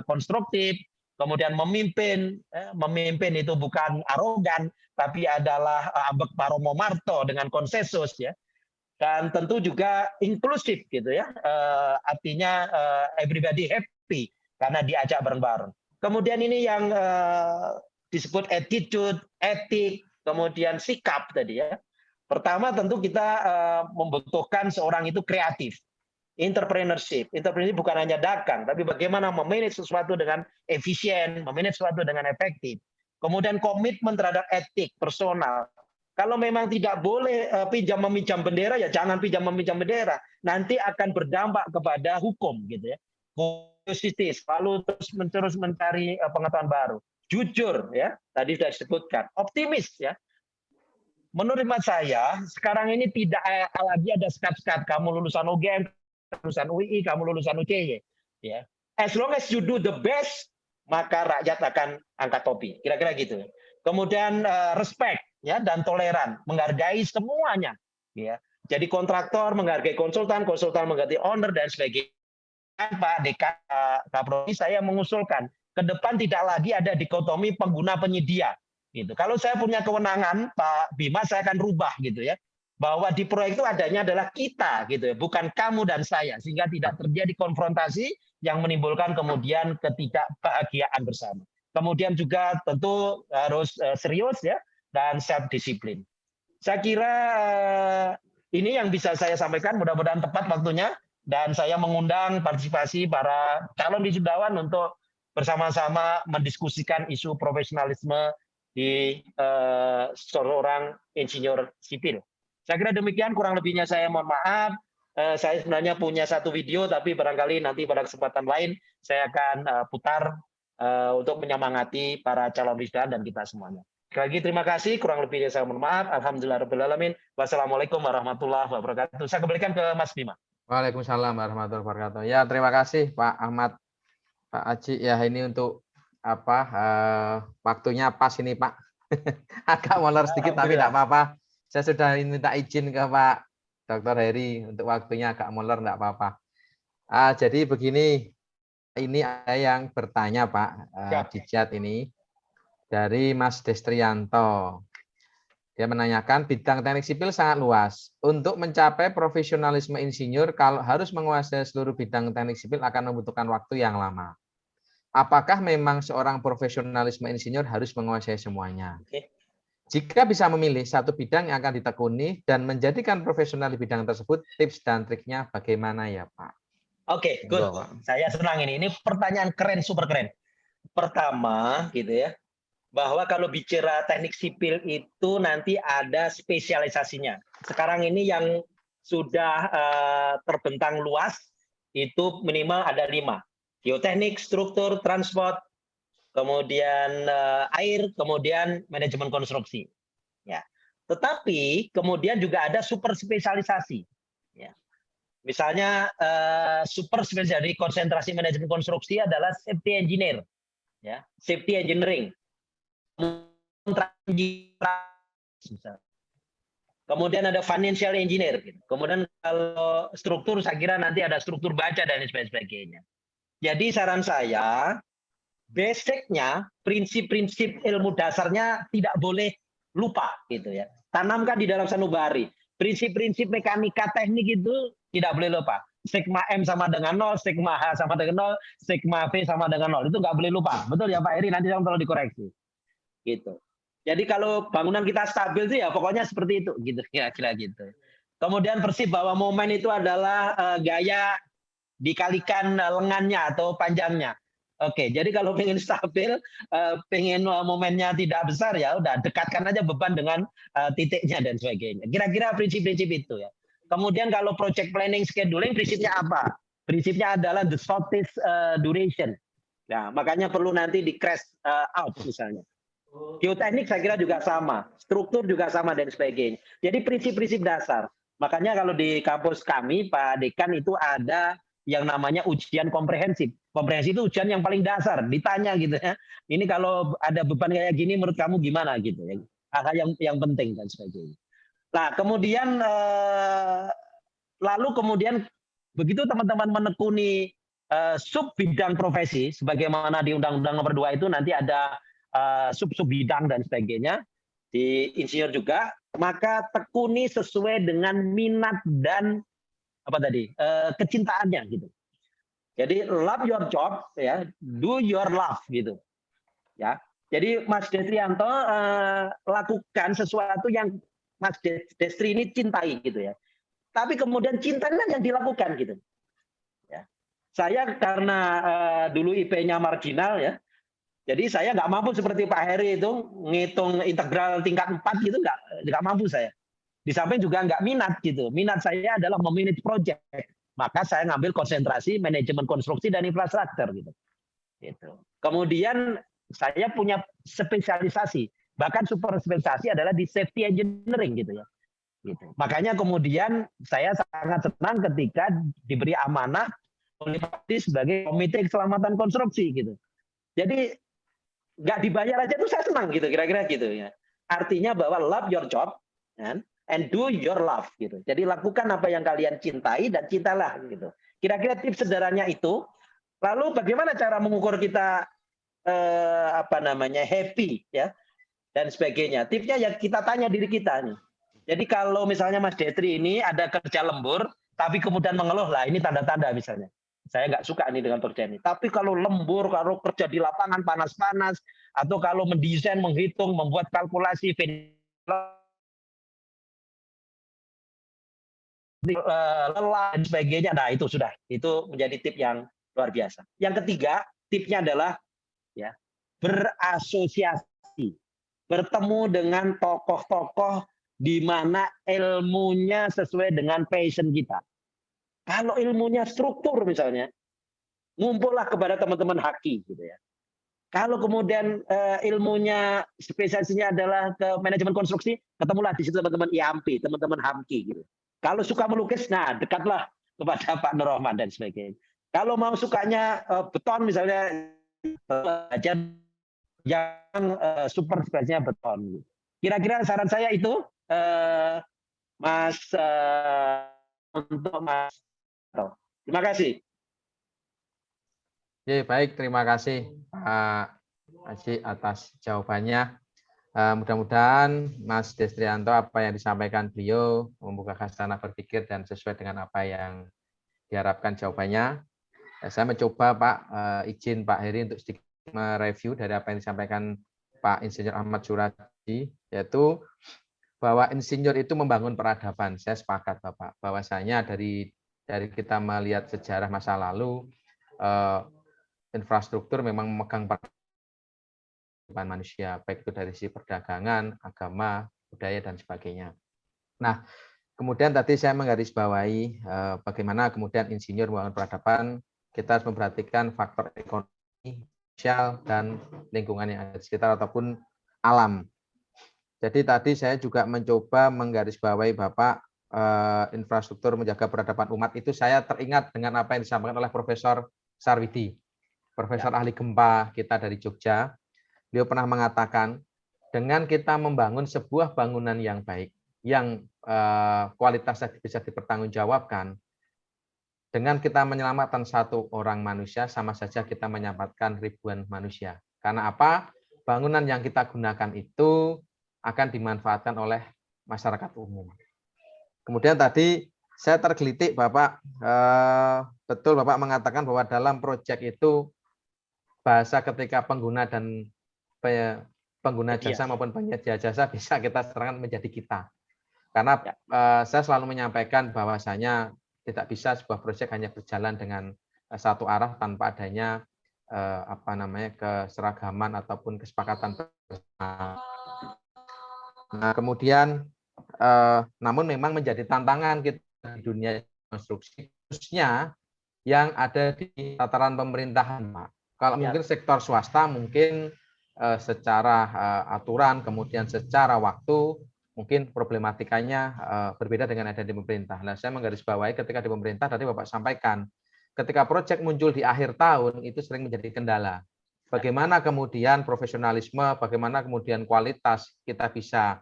S5: konstruktif, kemudian memimpin. Memimpin itu bukan arogan, tapi adalah ambek paromo marto dengan konsensus ya. Dan tentu juga inklusif gitu ya. Artinya everybody happy karena diajak bareng-bareng. Kemudian ini yang disebut attitude, etik, kemudian sikap tadi ya. Pertama tentu kita membutuhkan seorang itu kreatif. Entrepreneurship. Entrepreneurship bukan hanya dagang, tapi bagaimana memanage sesuatu dengan efisien, memanage sesuatu dengan efektif. Kemudian komitmen terhadap etik, personal. Kalau memang tidak boleh pinjam-meminjam bendera, ya jangan pinjam-meminjam bendera. Nanti akan berdampak kepada hukum gitu ya. Curiositas, lalu terus mencari pengetahuan baru. Jujur ya, tadi sudah disebutkan. Optimis ya. Menurut saya, sekarang ini tidak lagi ada sekat-sekat. Kamu lulusan UGM, lulusan UI, kamu lulusan UCY. Ya. As long as you do the best, maka rakyat akan angkat topi. Kira-kira gitu. Kemudian respect ya dan toleran, menghargai semuanya. Ya. Jadi kontraktor menghargai konsultan, konsultan menghargai owner dan sebagainya. Pak Dekan Kaprodi saya mengusulkan ke depan tidak lagi ada dikotomi pengguna penyedia. Gitu. Kalau saya punya kewenangan, Pak Bima, saya akan rubah gitu ya, bahwa di proyek itu adanya adalah kita gitu ya, bukan kamu dan saya, sehingga tidak terjadi konfrontasi yang menimbulkan kemudian ketidakbahagiaan bersama. Kemudian juga tentu harus serius ya dan self disiplin. Saya kira ini yang bisa saya sampaikan, mudah-mudahan tepat waktunya dan saya mengundang partisipasi para calon wisudawan untuk bersama-sama mendiskusikan isu profesionalisme di seorang insinyur sipil. Saya kira demikian, kurang lebihnya saya mohon maaf. Saya sebenarnya punya satu video, tapi barangkali nanti pada kesempatan lain saya akan putar untuk menyemangati para calon wisudawan dan kita semuanya. Sekali lagi terima kasih, kurang lebihnya saya mohon maaf. Alhamdulillahirrahmanirrahim. Wassalamualaikum warahmatullahi wabarakatuh. Saya kembalikan ke Mas Bima.
S1: Waalaikumsalam warahmatullahi wabarakatuh. Ya, terima kasih Pak Ahmad, Pak Aji. Ya, ini untuk waktunya pas ini Pak. Agak molor sedikit tapi tidak apa-apa. Saya sudah minta izin ke Pak Dr. Heri untuk waktunya agak molor, tidak apa-apa. Jadi begini, ini ada yang bertanya Pak di chat ini dari Mas Destrianto. Dia menanyakan bidang teknik sipil sangat luas. Untuk mencapai profesionalisme insinyur, kalau harus menguasai seluruh bidang teknik sipil akan membutuhkan waktu yang lama. Apakah memang seorang profesionalisme insinyur harus menguasai semuanya? Jika bisa memilih satu bidang yang akan ditekuni dan menjadikan profesional di bidang tersebut, tips dan triknya bagaimana ya Pak?
S5: Oke, good. Saya senang ini. Ini pertanyaan keren, super keren. Pertama, gitu ya, bahwa kalau bicara teknik sipil itu nanti ada spesialisasinya. Sekarang ini yang sudah terbentang luas itu minimal ada 5. Geoteknik, struktur, transport, kemudian air, kemudian manajemen konstruksi. Ya. Tetapi kemudian juga ada super spesialisasi. Ya. Misalnya super spesialisasi konsentrasi manajemen konstruksi adalah safety engineer, ya, safety engineering. Kemudian ada financial engineer. Kemudian kalau struktur, saya kira nanti ada struktur baja dan sebagainya. Jadi saran saya, basicnya, prinsip-prinsip ilmu dasarnya tidak boleh lupa, gitu ya. Tanamkan di dalam sanubari. Prinsip-prinsip mekanika teknik itu tidak boleh lupa. Sigma M sama dengan 0, sigma H sama dengan 0, sigma V sama dengan 0. Itu nggak boleh lupa. Betul ya Pak Heri? Nanti saya perlu dikoreksi. Gitu. Jadi kalau bangunan kita stabil itu ya pokoknya seperti itu, gitu kira-kira gitu. Kemudian persib bahwa momen itu adalah gaya dikalikan lengannya atau panjangnya. Oke, jadi kalau pengen stabil, pengen momennya tidak besar ya udah dekatkan aja beban dengan titiknya dan sebagainya. Kira-kira prinsip-prinsip itu ya. Kemudian kalau project planning scheduling prinsipnya apa? Prinsipnya adalah the shortest duration. Nah, makanya perlu nanti di crash out misalnya. Geoteknik saya kira juga sama, struktur juga sama dan sebagainya. Jadi prinsip-prinsip dasar. Makanya kalau di kampus kami Pak Dekan itu ada yang namanya ujian komprehensif. Komprehensif itu ujian yang paling dasar, ditanya gitu ya. Ini kalau ada beban kayak gini menurut kamu gimana gitu ya. Hal-hal yang penting dan sebagainya. Nah, kemudian lalu kemudian begitu teman-teman menekuni sub bidang profesi sebagaimana di Undang-Undang Nomor 2 itu nanti ada sub-sub bidang dan sebagainya di insinyur juga, maka tekuni sesuai dengan minat dan kecintaannya gitu. Jadi love your job ya, do your love gitu. Ya. Jadi Mas Destrianto lakukan sesuatu yang Mas Destri ini cintai gitu ya. Tapi kemudian cintanya yang dilakukan gitu. Ya. Saya karena dulu IP-nya marginal ya. Jadi saya nggak mampu seperti Pak Heri itu ngitung integral tingkat 4 gitu nggak mampu saya. Di samping juga nggak minat gitu. Minat saya adalah memanage project. Maka saya ngambil konsentrasi manajemen konstruksi dan infrastruktur gitu. Gitu. Kemudian saya punya spesialisasi. Bahkan super spesialisasi adalah di safety engineering gitu ya. Gitu. Makanya kemudian saya sangat senang ketika diberi amanah oleh Pak sebagai komite keselamatan konstruksi gitu. Jadi nggak dibayar aja tuh saya senang gitu kira-kira gitu ya. Artinya bahwa love your job kan? And do your love gitu. Jadi lakukan apa yang kalian cintai dan cintalah gitu. Kira-kira tips sederhananya itu. Lalu bagaimana cara mengukur kita happy ya dan sebagainya. Tipsnya ya kita tanya diri kita nih. Jadi kalau misalnya Mas Detri ini ada kerja lembur tapi kemudian mengeluh lah ini tanda-tanda misalnya. Saya nggak suka nih dengan kerja ini. Tapi kalau lembur, kalau kerja di lapangan panas-panas atau kalau mendesain, menghitung, membuat kalkulasi lelah dan sebagainya, nah itu sudah, itu menjadi tip yang luar biasa. Yang ketiga, tipnya adalah ya berasosiasi, bertemu dengan tokoh-tokoh di mana ilmunya sesuai dengan passion kita. Kalau ilmunya struktur misalnya, ngumpullah kepada teman-teman haki gitu ya. Kalau kemudian ilmunya spesialisasinya adalah ke manajemen konstruksi, ketemulah di situ teman-teman IAMPI, teman-teman HAMKI gitu. Kalau suka melukis, nah dekatlah kepada Pak Nur Rahman dan sebagainya. Kalau mau sukanya beton misalnya, aja yang super spesialisnya beton. Kira-kira saran saya itu, Mas, untuk Mas. Terima kasih.
S1: Oke, baik, terima kasih Pak Haji atas jawabannya. Mudah-mudahan Mas Destrianto apa yang disampaikan beliau membuka khazanah berpikir dan sesuai dengan apa yang diharapkan jawabannya. Saya mencoba Pak, izin Pak Heri untuk sedikit mereview dari apa yang disampaikan Pak Insinyur Ahmad Suradi, yaitu bahwa insinyur itu membangun peradaban. Saya sepakat Bapak, bahwasanya dari kita melihat sejarah masa lalu, infrastruktur memang memegang kehidupan manusia, baik itu dari sisi perdagangan, agama, budaya, dan sebagainya. Nah, kemudian tadi saya menggarisbawahi bagaimana kemudian insinyur membangun peradaban, kita harus memperhatikan faktor ekonomi, sosial, dan lingkungan yang ada di sekitar ataupun alam. Jadi tadi saya juga mencoba menggarisbawahi Bapak, infrastruktur menjaga peradaban umat itu saya teringat dengan apa yang disampaikan oleh Profesor Sarwidi, Profesor ahli gempa kita dari Jogja. Beliau pernah mengatakan, dengan kita membangun sebuah bangunan yang baik, yang kualitasnya bisa dipertanggungjawabkan, dengan kita menyelamatkan satu orang manusia, sama saja kita menyelamatkan ribuan manusia. Karena apa? Bangunan yang kita gunakan itu akan dimanfaatkan oleh masyarakat umum. Kemudian tadi saya tergelitik Bapak, betul Bapak mengatakan bahwa dalam proyek itu bahasa ketika pengguna dan pengguna jasa maupun penyedia jasa bisa kita serahkan menjadi kita. Karena saya selalu menyampaikan bahwasanya tidak bisa sebuah proyek hanya berjalan dengan satu arah tanpa adanya keseragaman ataupun kesepakatan bersama. Nah, kemudian namun memang menjadi tantangan kita di dunia konstruksi, khususnya yang ada di tataran pemerintahan, Pak. Kalau mungkin sektor swasta mungkin secara aturan, kemudian secara waktu, mungkin problematikanya berbeda dengan ada di pemerintah. Nah, saya menggarisbawahi ketika di pemerintah, tadi Bapak sampaikan, ketika proyek muncul di akhir tahun, itu sering menjadi kendala. Bagaimana kemudian profesionalisme, bagaimana kemudian kualitas kita bisa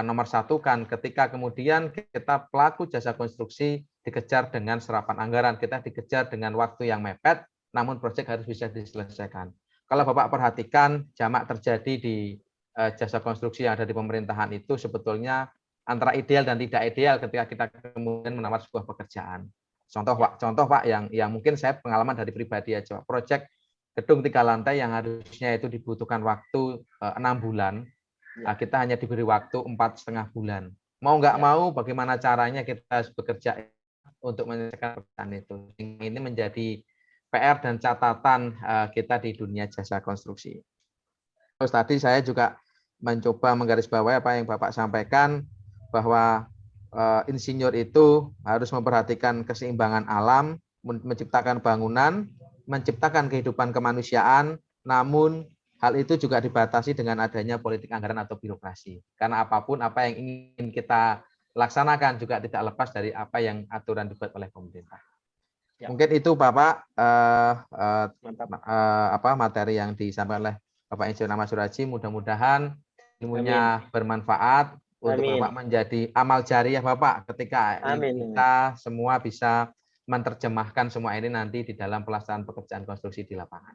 S1: nomor satukan ketika kemudian kita pelaku jasa konstruksi dikejar dengan serapan anggaran, kita dikejar dengan waktu yang mepet, namun proyek harus bisa diselesaikan. Kalau Bapak perhatikan, jamak terjadi di jasa konstruksi yang ada di pemerintahan itu sebetulnya antara ideal dan tidak ideal ketika kita kemudian menawar sebuah pekerjaan. Contoh Pak yang mungkin saya pengalaman dari pribadi aja, proyek gedung 3 lantai yang harusnya itu dibutuhkan waktu 6 bulan, kita hanya diberi waktu 4,5 bulan. Mau nggak mau, bagaimana caranya kita harus bekerja untuk menyelesaikan pekerjaan itu. Ini menjadi PR dan catatan kita di dunia jasa konstruksi. Terus tadi saya juga mencoba menggarisbawahi apa yang Bapak sampaikan, bahwa insinyur itu harus memperhatikan keseimbangan alam, menciptakan bangunan, menciptakan kehidupan kemanusiaan, namun hal itu juga dibatasi dengan adanya politik anggaran atau birokrasi. Karena apapun apa yang ingin kita laksanakan juga tidak lepas dari apa yang aturan dibuat oleh pemerintah. Mungkin itu Bapak materi yang disampaikan oleh Bapak Insinyur Ahmad Suradi. Mudah-mudahan ilmunya bermanfaat untuk Bapak menjadi amal jariah Bapak ketika kita semua bisa menerjemahkan semua ini nanti di dalam pelaksanaan pekerjaan konstruksi di lapangan.